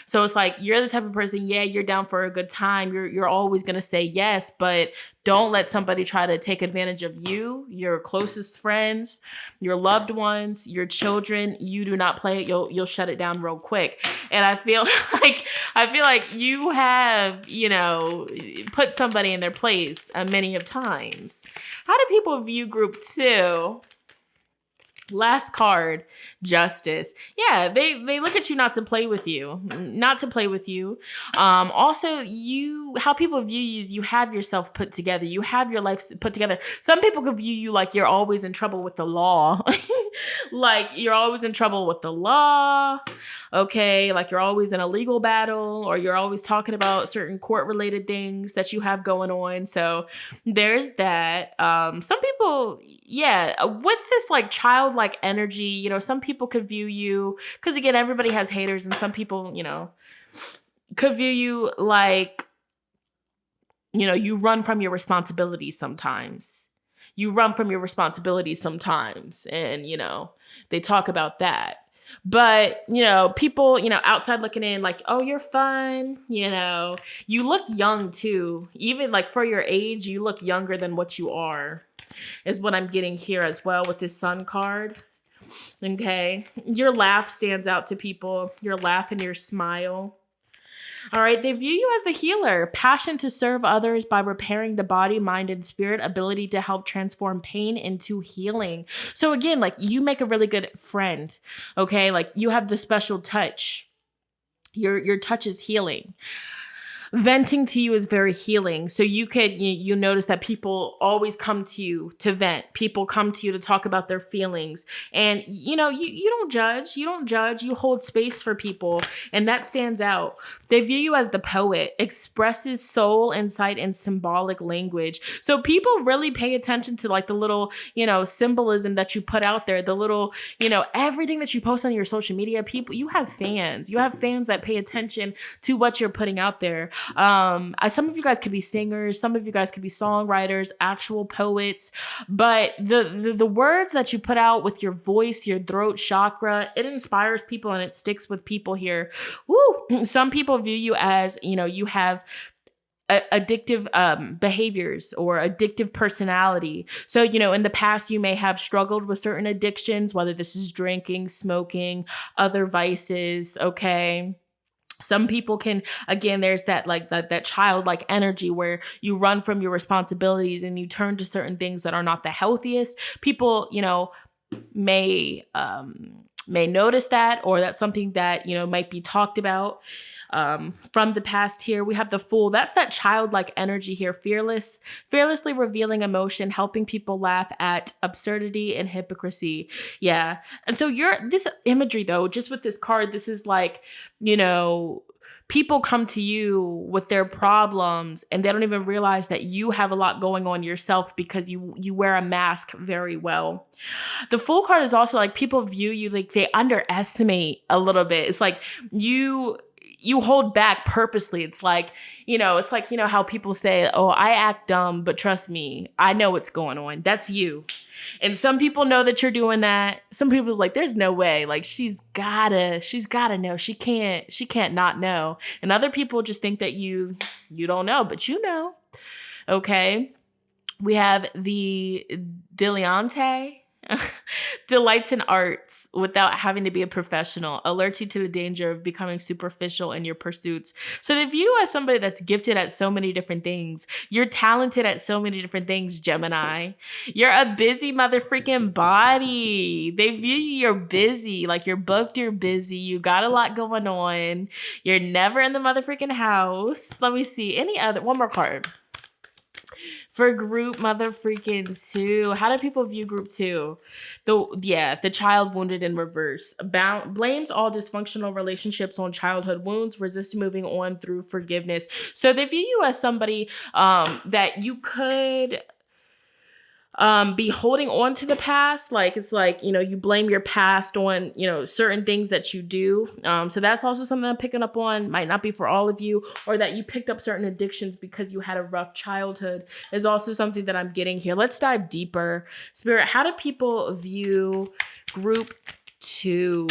So it's like, you're the type of person, yeah, you're down for a good time. You're always going to say yes, but don't let somebody try to take advantage of you, your closest friends, your loved ones, your children. You do not play it. You'll shut it down real quick. And I feel like you have, put somebody in their place many of times. How do people view group 2? Last card, Justice. Yeah, they look at you not to play with you. Also, how people view you is you have yourself put together. You have your life put together. Some people could view you like you're always in trouble with the law. Like you're always in trouble with the law. Okay, like you're always in a legal battle, or you're always talking about certain court-related things that you have going on. So there's that. Some people, with this like childlike energy, some people could view you, because again, everybody has haters, and some people, could view you like, you run from your responsibilities sometimes. And, they talk about that. But, people, outside looking in like, oh, you're fun. You look young too. Even like for your age, you look younger than what you are, is what I'm getting here as well with this Sun card. Okay. Your laugh stands out to people. Your laugh and your smile. All right. They view you as the healer, passion to serve others by repairing the body, mind, and spirit, ability to help transform pain into healing. So again, like you make a really good friend. Okay. Like you have the special touch. Your touch is healing. Venting to you is very healing. So you could, you notice that people always come to you to vent. People come to you to talk about their feelings. And, you don't judge. You hold space for people. And that stands out. They view you as the poet, expresses soul, insight, and symbolic language. So people really pay attention to like the little, symbolism that you put out there, the little, everything that you post on your social media. People, you have fans that pay attention to what you're putting out there. Some of you guys could be singers, some of you guys could be songwriters, actual poets, but the words that you put out with your voice, your throat chakra, it inspires people and it sticks with people here. Woo! Some people view you as, you have addictive behaviors or addictive personality. So, in the past, you may have struggled with certain addictions, whether this is drinking, smoking, other vices. Okay. Some people can, again, there's that like that childlike energy where you run from your responsibilities and you turn to certain things that are not the healthiest. People, may notice that, or that's something that, might be talked about. From the past here, we have the Fool. That's that childlike energy here. Fearlessly revealing emotion, helping people laugh at absurdity and hypocrisy. Yeah. And so this imagery though, just with this card, this is like, people come to you with their problems and they don't even realize that you have a lot going on yourself because you wear a mask very well. The Fool card is also like people view you like they underestimate a little bit. It's like you hold back purposely. It's like, how people say, oh, I act dumb, but trust me, I know what's going on. That's you. And some people know that you're doing that. Some people's like, there's no way. Like, she's gotta know. She can't not know. And other people just think that you don't know, but you know. Okay. We have the Dilettante. Delights in arts without having to be a professional, alerts you to the danger of becoming superficial in your pursuits. So they view you as somebody that's gifted at so many different things. You're talented at so many different things, Gemini. You're a busy motherfreaking body. They view you're busy, like you're booked, you're busy, you got a lot going on. You're never in the motherfreaking house. Let me see, one more card. For group motherfreaking 2. How do people view group 2? The child wounded in reverse. Blames all dysfunctional relationships on childhood wounds, resists moving on through forgiveness. So they view you as somebody that you could be holding on to the past. Like, it's like, you blame your past on, certain things that you do. So that's also something I'm picking up on. Might not be for all of you, or that you picked up certain addictions because you had a rough childhood is also something that I'm getting here. Let's dive deeper. Spirit, how do people view group 2?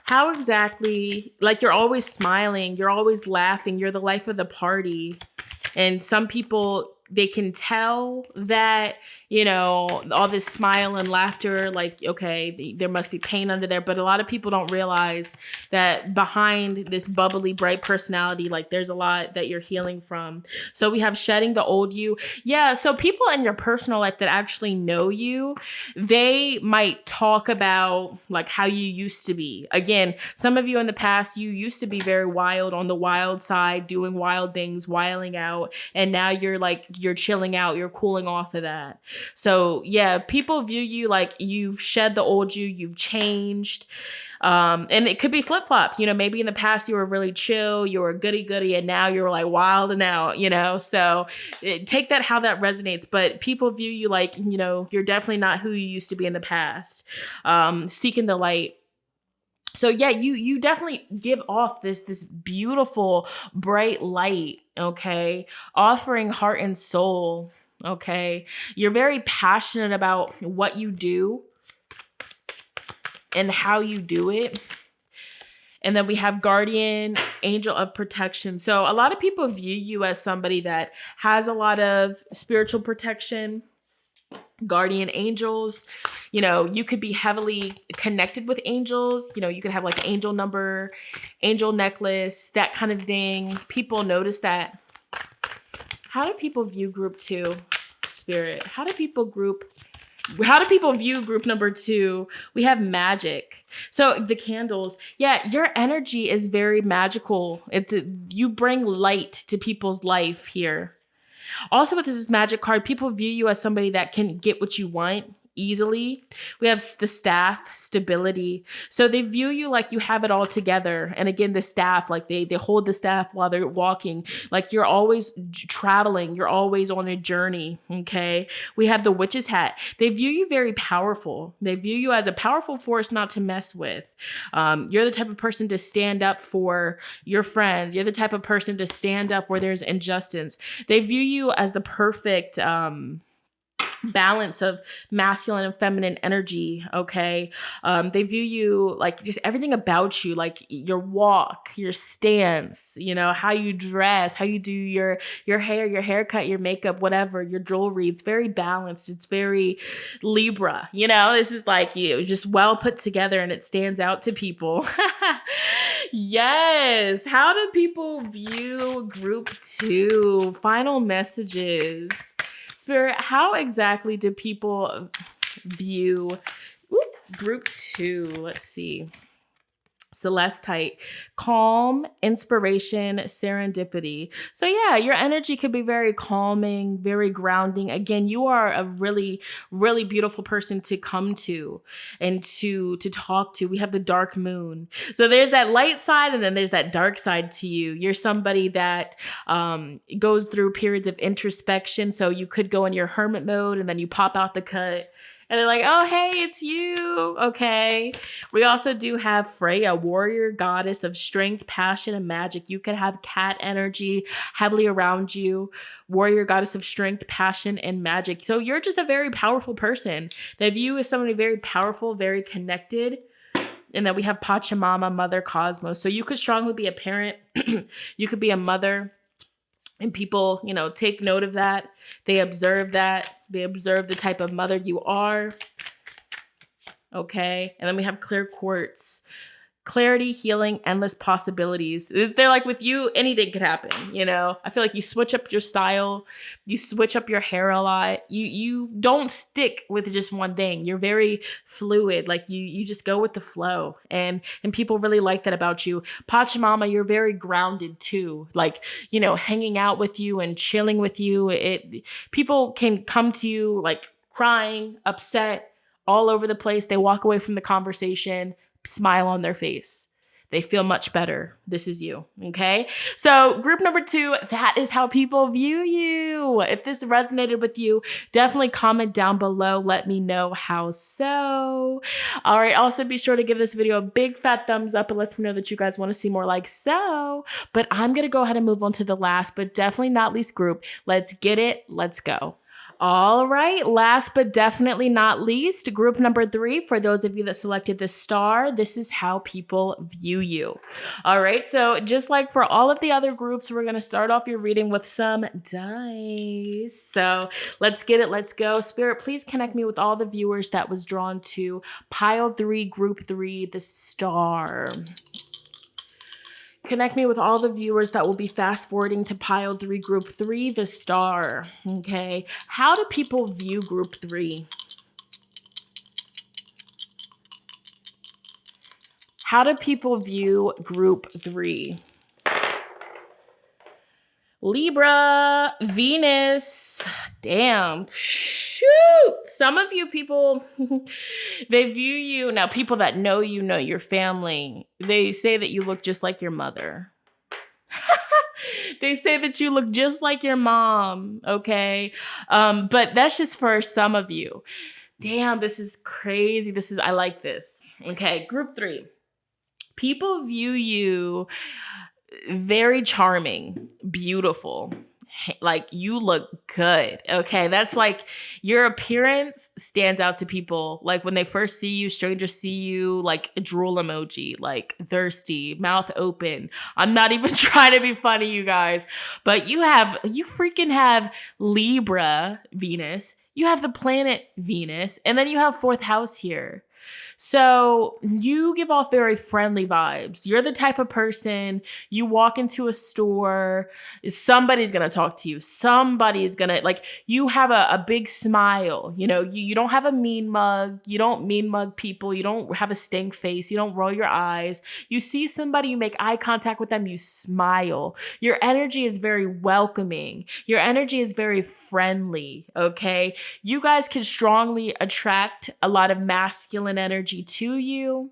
How exactly, like, you're always smiling, you're always laughing, you're the life of the party. And some people, they can tell that, all this smile and laughter, like, okay, there must be pain under there. But a lot of people don't realize that behind this bubbly, bright personality, like, there's a lot that you're healing from. So we have shedding the old you. Yeah. So people in your personal life that actually know you, they might talk about like how you used to be. Again, some of you in the past, you used to be very wild, on the wild side, doing wild things, wilding out. And now you're chilling out, you're cooling off of that. So yeah, people view you like you've shed the old you've changed. And it could be flip-flop. Maybe in the past you were really chill, you were goody, and now you're like wild and out, So take that how that resonates. But people view you like, you're definitely not who you used to be in the past. Seeking the light. So yeah, you definitely give off this beautiful, bright light, okay? Offering heart and soul, okay? You're very passionate about what you do and how you do it. And then we have guardian, angel of protection. So a lot of people view you as somebody that has a lot of spiritual protection, guardian angels. You could be heavily connected with angels. You could have like angel number, angel necklace, that kind of thing. People notice that. How do people view group 2, Spirit? How do people view group number 2? We have magic. So the candles. Yeah, your energy is very magical. You bring light to people's life here. Also with this magic card, people view you as somebody that can get what you want easily. We have the staff, stability. So they view you like you have it all together. And again, the staff, like they hold the staff while they're walking. Like you're always traveling. You're always on a journey. Okay. We have the witch's hat. They view you very powerful. They view you as a powerful force not to mess with. You're the type of person to stand up for your friends. You're the type of person to stand up where there's injustice. They view you as the perfect, balance of masculine and feminine energy. Okay. They view you like just everything about you, like your walk, your stance, you know, how you dress, how you do your hair, your haircut, your makeup, whatever, your jewelry. It's very balanced. It's very Libra. You know, this is like you just well put together and it stands out to people. Yes. How do people view group 2? Final messages. Spirit, how exactly do people view group 2? Let's see. Celestite, calm, inspiration, serendipity. So yeah, your energy could be very calming, very grounding. Again, you are a really, really beautiful person to come to and to talk to. We have the dark moon. So there's that light side and then there's that dark side to you. You're somebody that goes through periods of introspection. So you could go in your hermit mode and then you pop out the cut. And they're like, oh, hey, it's you. Okay. We also do have Freya, warrior goddess of strength, passion, and magic. You could have cat energy heavily around you. Warrior goddess of strength, passion, and magic. So you're just a very powerful person. They view you as somebody very powerful, very connected. And then we have Pachamama, Mother Cosmos. So you could strongly be a parent. You could be a mother. And people, you know, take note of that. They observe that. They observe the type of mother you are. Okay. And then we have clear quartz. Clarity, healing, endless possibilities. They're like, with you, anything could happen. You know, I feel like you switch up your style. You switch up your hair a lot. You don't stick with just one thing. You're very fluid. Like you just go with the flow. And people really like that about you. Pachamama, you're very grounded too. Like, you know, hanging out with you and chilling with you. People can come to you like crying, upset, all over the place. They walk away from the conversation, smile on their face. They feel much better. This is you. Okay. So group number 2, that is how people view you. If this resonated with you, definitely comment down below. Let me know how so. All right. Also be sure to give this video a big fat thumbs up. It lets me know that you guys want to see more like so. But I'm going to go ahead and move on to the last, but definitely not least group. Let's get it. Let's go. All right, last but definitely not least, group number 3, for those of you that selected the star, this is how people view you. All right, so just like for all of the other groups, we're going to start off your reading with some dice. So let's get it, let's go. Spirit, please connect me with all the viewers that was drawn to pile 3, group 3, the star. Connect me with all the viewers that will be fast forwarding to pile 3, group 3, the star. Okay. How do people view group 3? How do people view group 3? Libra, Venus. Damn. Shoot. Some of you people, they view you. Now, people that know you, know your family. They say that you look just like your mother. They say that you look just like your mom. Okay. But that's just for some of you. Damn, this is crazy. I like this. Okay. Group 3. People view you very charming, beautiful. Like you look good. Okay. That's like your appearance stands out to people. Like when they first see you, strangers see you, like a drool emoji, like thirsty, mouth open. I'm not even trying to be funny, you guys, but you freaking have Libra, Venus. You have the planet Venus, and then you have 4th house here. So you give off very friendly vibes. You're the type of person, you walk into a store, somebody's going to talk to you. Somebody's going to, like, you have a big smile. You don't have a mean mug. You don't mean mug people. You don't have a stink face. You don't roll your eyes. You see somebody, you make eye contact with them, you smile. Your energy is very welcoming. Your energy is very friendly, okay? You guys can strongly attract a lot of masculine energy to you.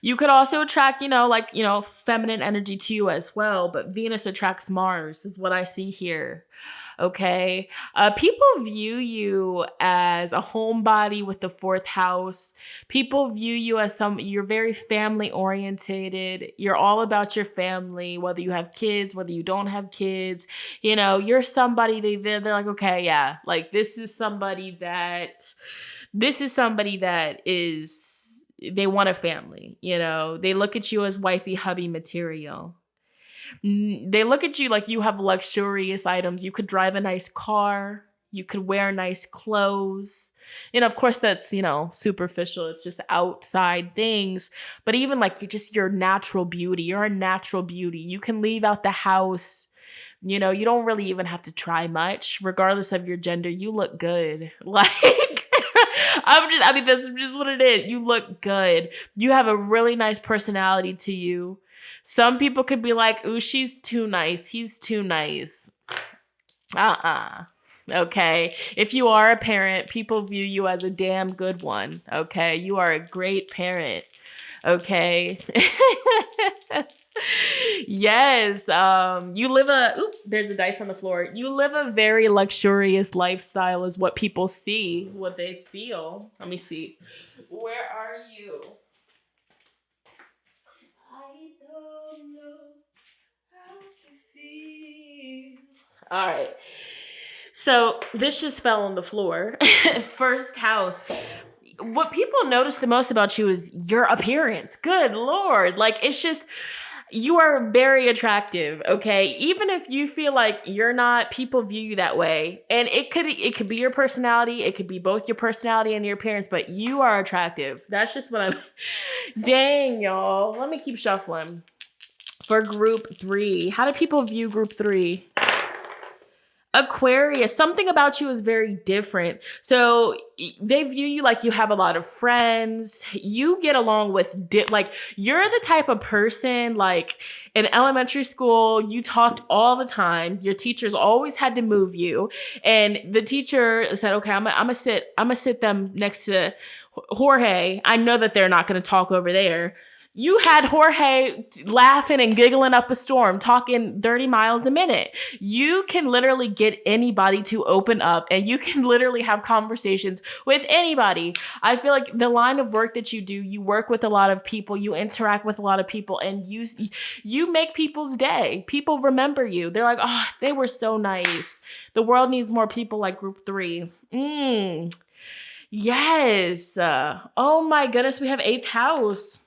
You could also attract, feminine energy to you as well, but Venus attracts Mars is what I see here. Okay. People view you as a homebody with the fourth house. People view you as you're very family orientated. You're all about your family, whether you have kids, whether you don't have kids. You're somebody, they're like, okay, yeah, like this is somebody that is, they want a family. They look at you as wifey hubby material. They look at you like you have luxurious items. You could drive a nice car. You could wear nice clothes. Of course, that's, superficial. It's just outside things. But even like your natural beauty. You're a natural beauty. You can leave out the house. You don't really even have to try much. Regardless of your gender, you look good. Like, that's just what it is. You look good. You have a really nice personality to you. Some people could be like, ooh, she's too nice. He's too nice. Okay. If you are a parent, people view you as a damn good one. Okay. You are a great parent. Okay. Yes. There's a dice on the floor. You live a very luxurious lifestyle is what people see, what they feel. Let me see. Where are you? I don't know how to feel. All right. So this just fell on the floor. First house. What people notice the most about you is your appearance. Good Lord. Like, it's just, you are very attractive, okay? Even if you feel like you're not, people view you that way. And it could be your personality. It could be both your personality and your appearance, but you are attractive. That's just what I'm... Dang, y'all. Let me keep shuffling. For group 3, how do people view group 3? Aquarius, something about you is very different. So they view you like you have a lot of friends. You get along with, you're the type of person, like in elementary school, you talked all the time. Your teachers always had to move you. And the teacher said, okay, I'm gonna sit them next to Jorge. I know that they're not going to talk over there. You had Jorge laughing and giggling up a storm, talking 30 miles a minute. You can literally get anybody to open up, and you can literally have conversations with anybody. I feel like the line of work that you do, you work with a lot of people, you interact with a lot of people, and you make people's day. People remember you. They're like, oh, they were so nice. The world needs more people like group 3. Yes. Oh my goodness, we have 8th house.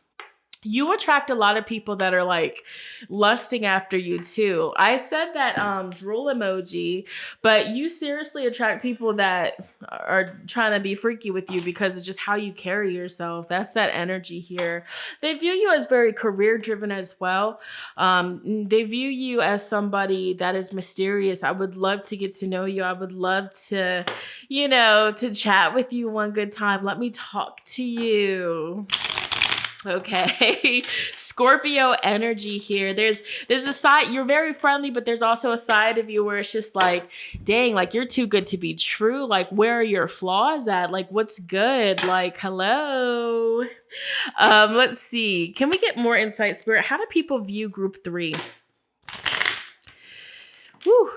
You attract a lot of people that are like lusting after you too. I said that drool emoji, but you seriously attract people that are trying to be freaky with you because of just how you carry yourself. That's that energy here. They view you as very career driven as well. They view you as somebody that is mysterious. I would love to get to know you. I would love to, to chat with you one good time. Let me talk to you. Okay. Scorpio energy here. There's a side, you're very friendly, but there's also a side of you where it's just like, dang, like you're too good to be true. Like, where are your flaws at? Like, what's good? Like, hello. Let's see. Can we get more insight, Spirit? How do people view group 3? Woo.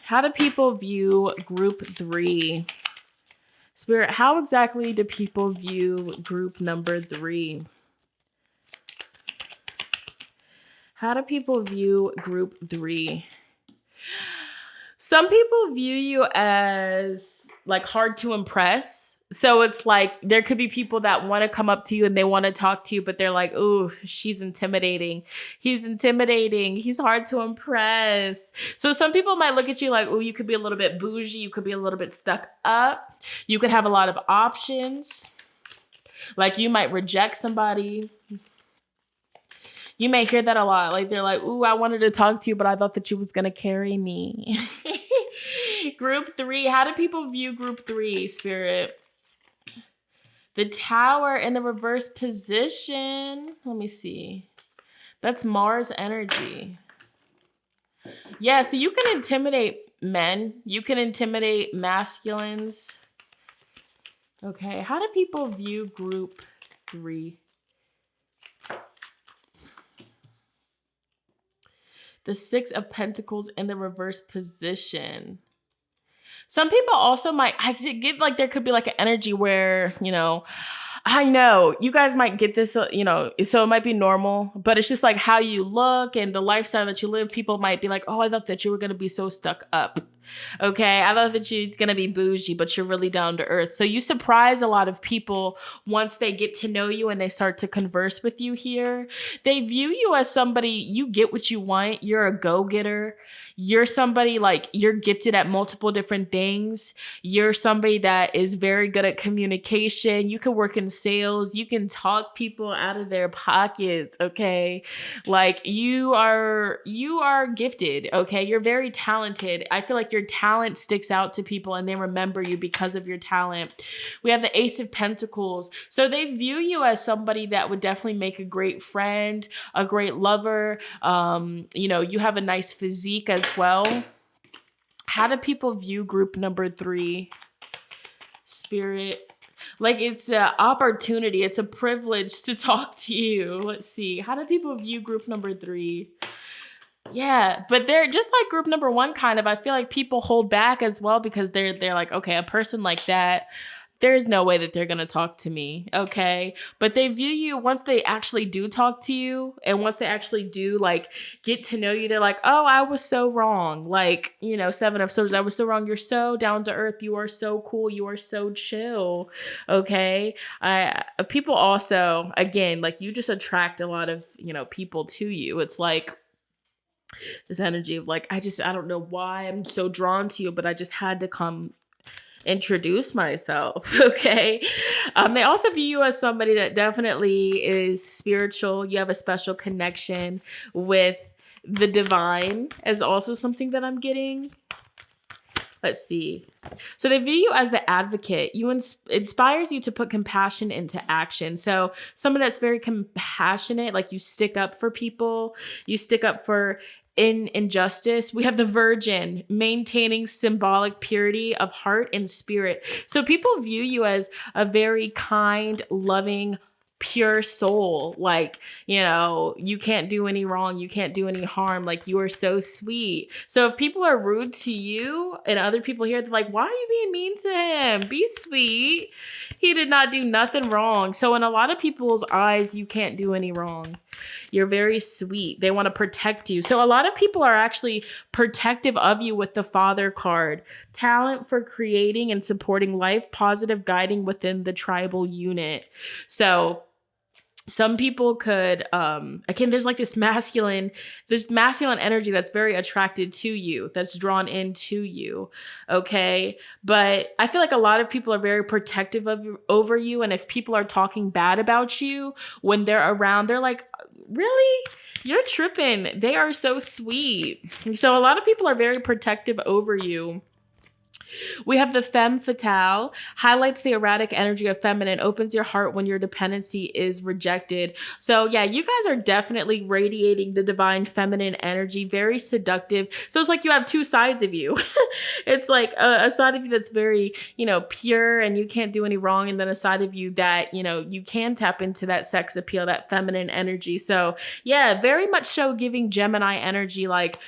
How do people view group 3? Spirit, how exactly do people view group number 3? How do people view group 3? Some people view you as like hard to impress. So it's like there could be people that want to come up to you and they want to talk to you, but they're like, ooh, she's intimidating. He's intimidating. He's hard to impress. So some people might look at you like, ooh, you could be a little bit bougie. You could be a little bit stuck up. You could have a lot of options. Like you might reject somebody. You may hear that a lot. Like they're like, ooh, I wanted to talk to you, but I thought that you was going to carry me. Group 3. How do people view group 3, Spirit? The Tower in the reverse position. Let me see. That's Mars energy. Yeah, so you can intimidate men. You can intimidate masculines. Okay, how do people view group 3? The 6 of Pentacles in the reverse position. Some people also might, I get like there could be like an energy where, I know you guys might get this, so it might be normal, but it's just like how you look and the lifestyle that you live. People might be like, oh, I thought that you were going to be so stuck up. Okay. I thought that you're going to be bougie, but you're really down to earth. So you surprise a lot of people once they get to know you and they start to converse with you here. They view you as somebody, you get what you want. You're a go-getter. You're somebody like you're gifted at multiple different things. You're somebody that is very good at communication. You can work in sales. You can talk people out of their pockets. Okay. Like you are gifted. Okay. You're very talented. I feel like your talent sticks out to people and they remember you because of your talent. We have the Ace of Pentacles. So they view you as somebody that would definitely make a great friend, a great lover. You have a nice physique as well. How do people view group number 3? Spirit. Like it's an opportunity. It's a privilege to talk to you. Let's see. How do people view group number 3? Yeah, but they're just like group number 1 kind of. I feel like people hold back as well because they're like, okay, a person like that, there's no way that they're going to talk to me. Okay. But they view you once they actually do talk to you. And once they actually do like get to know you, they're like, oh, I was so wrong. Like, 7 of Swords, I was so wrong. You're so down to earth. You are so cool. You are so chill. Okay. People also, again, like you just attract a lot of, people to you. It's like this energy of like, I don't know why I'm so drawn to you, but I just had to come introduce myself. Okay. They also view you as somebody that definitely is spiritual. You have a special connection with the divine is also something that I'm getting. Let's see. So they view you as the advocate. You inspires you to put compassion into action. So someone that's very compassionate, like you stick up for people, you stick up for injustice. We have the Virgin, maintaining symbolic purity of heart and spirit. So people view you as a very kind, loving, pure soul. Like, you can't do any wrong. You can't do any harm. Like you are so sweet. So if people are rude to you and other people here, they're like, why are you being mean to him? Be sweet. He did not do nothing wrong. So in a lot of people's eyes, you can't do any wrong. You're very sweet. They want to protect you. So a lot of people are actually protective of you with the Father card. Talent for creating and supporting life, positive guiding within the tribal unit. So some people could, again, there's like this masculine energy that's very attracted to you, that's drawn into you. Okay. But I feel like a lot of people are very protective over you. And if people are talking bad about you when they're around, they're like, really? You're tripping. They are so sweet. So a lot of people are very protective over you. We have the femme fatale, highlights the erratic energy of feminine, opens your heart when your dependency is rejected. So yeah, you guys are definitely radiating the divine feminine energy, very seductive. So it's like you have two sides of you. It's like a side of you that's very, pure and you can't do any wrong. And then a side of you that, you can tap into that sex appeal, that feminine energy. So yeah, very much so giving Gemini energy, like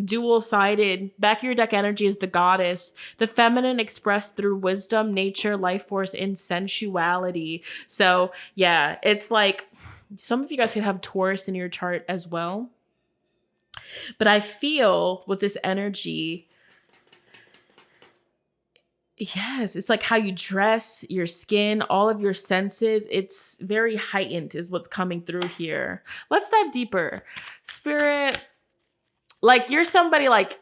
dual-sided. Back of your deck energy is the goddess. The feminine expressed through wisdom, nature, life force, and sensuality. So yeah, it's like some of you guys could have Taurus in your chart as well. But I feel with this energy, yes, it's like how you dress, your skin, all of your senses. It's very heightened is what's coming through here. Let's dive deeper. Spirit, like you're somebody like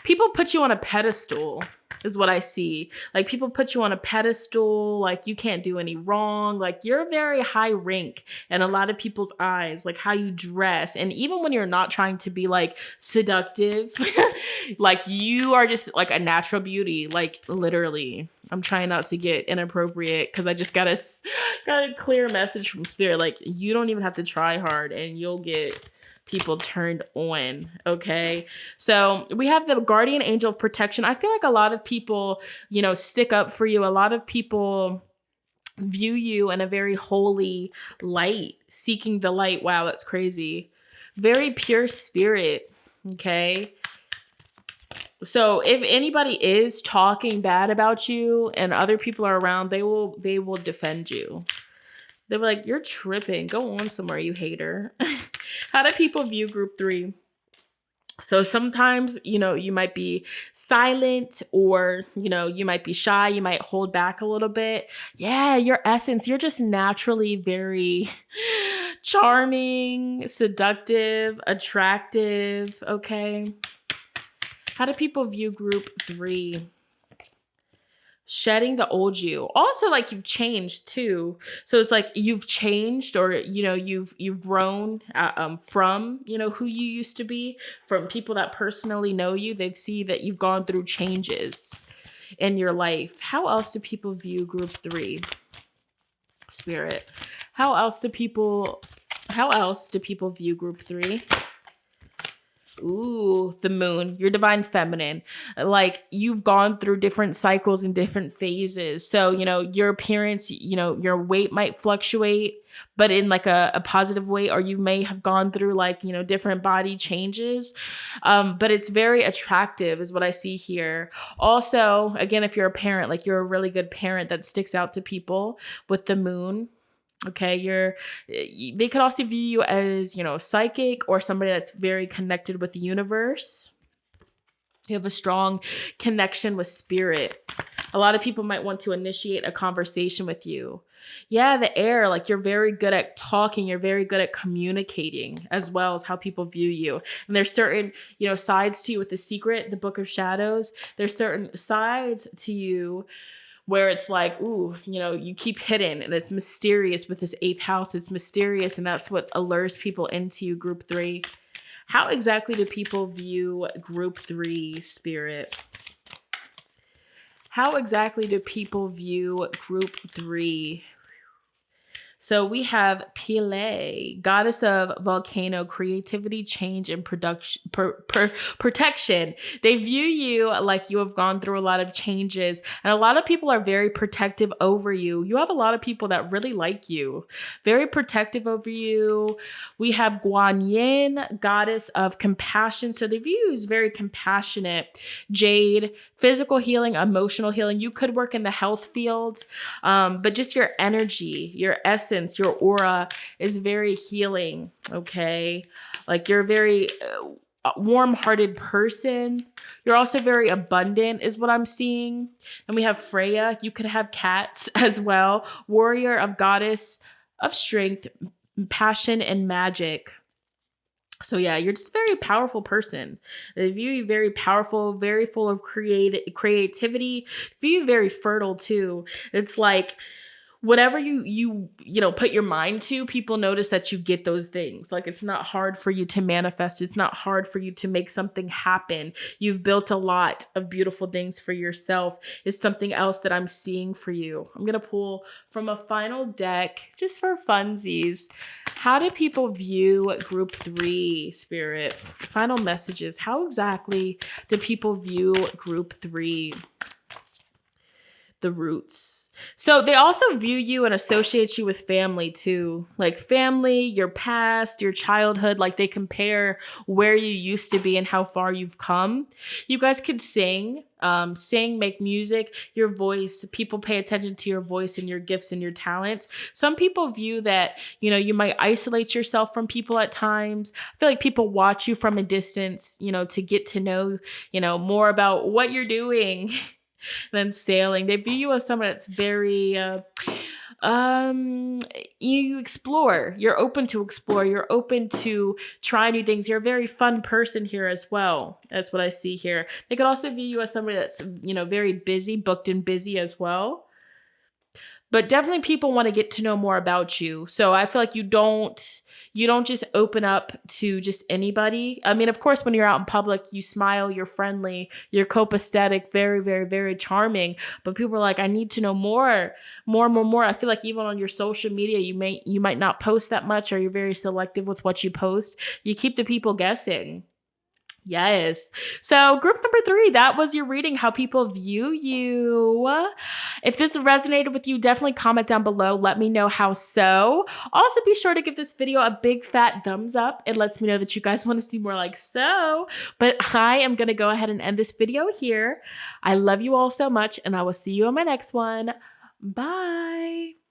people put you on a pedestal. is what I see. Like people put you on a pedestal, like you can't do any wrong. Like you're very high rank in a lot of people's eyes, like how you dress. And even when you're not trying to be like seductive, like you are just like a natural beauty, like literally. I'm trying not to get inappropriate because I just got a clear message from spirit. Like you don't even have to try hard and you'll get people turned on. Okay. So we have the guardian angel of protection. I feel like a lot of people, stick up for you. A lot of people view you in a very holy light, seeking the light. Wow, that's crazy. Very pure spirit. Okay. So if anybody is talking bad about you and other people are around, they will defend you. They were like, you're tripping. Go on somewhere, you hater. How do people view group 3? So sometimes, you might be silent or, you might be shy. You might hold back a little bit. Yeah, your essence, you're just naturally very charming, seductive, attractive. Okay. How do people view group 3? Shedding the old you. Also, like you've changed too. So it's like you've changed, or you've grown from who you used to be. From people that personally know you, they've seen that you've gone through changes in your life. How else do people view group 3? Spirit. How else do people view group 3? Ooh, the moon, your divine feminine. Like you've gone through different cycles and different phases. So, your appearance, your weight might fluctuate, but in like a positive way, or you may have gone through like, different body changes. But it's very attractive is what I see here. Also, again, if you're a parent, like you're a really good parent that sticks out to people with the moon. Okay, they could also view you as, psychic or somebody that's very connected with the universe. You have a strong connection with spirit. A lot of people might want to initiate a conversation with you. Yeah, the air, like you're very good at talking. You're very good at communicating as well as how people view you. And there's certain, sides to you with The Secret, the Book of Shadows. There's certain sides to you where it's like, ooh, you keep hidden and it's mysterious with this 8th house. It's mysterious, and that's what allures people into you, group 3. How exactly do people view group 3, spirit? How exactly do people view group 3? So we have Pele, goddess of volcano, creativity, change, and protection. They view you like you have gone through a lot of changes, and a lot of people are very protective over you. You have a lot of people that really like you, very protective over you. We have Guan Yin, goddess of compassion. So they view you as very compassionate. Jade, physical healing, emotional healing. You could work in the health field, but just your energy, your essence, your aura is very healing. Okay. Like you're a very warm-hearted person. You're also very abundant is what I'm seeing. And we have Freya. You could have cats as well. Warrior of goddess of strength, passion, and magic. So yeah, you're just a very powerful person. They view you very powerful, very full of creativity. They view you very fertile too. It's like whatever you put your mind to, people notice that you get those things. Like it's not hard for you to manifest. It's not hard for you to make something happen. You've built a lot of beautiful things for yourself. It's something else that I'm seeing for you. I'm going to pull from a final deck just for funsies. How do people view group 3, spirit? Final messages. How exactly do people view group 3? The roots. So they also view you and associate you with family too. Like family, your past, your childhood. Like they compare where you used to be and how far you've come. You guys could sing, make music, your voice. People pay attention to your voice and your gifts and your talents. Some people view that, you might isolate yourself from people at times. I feel like people watch you from a distance, to get to know, more about what you're doing. Than sailing. They view you as someone that's very um you explore. You're open to explore. You're open to try new things. You're a very fun person here as well. That's what I see here. They could also view you as somebody that's, very busy, booked and busy as well. But definitely people want to get to know more about you. So I feel like you don't just open up to just anybody. I mean, of course, when you're out in public, you smile, you're friendly, you're copacetic, very, very, very charming. But people are like, I need to know more. I feel like even on your social media, you might not post that much, or you're very selective with what you post. You keep the people guessing. Yes. So group number 3, that was your reading, how people view you. If this resonated with you, definitely comment down below. Let me know how so. Also, be sure to give this video a big fat thumbs up. It lets me know that you guys want to see more like so. But I am going to go ahead and end this video here. I love you all so much, and I will see you on my next one. Bye.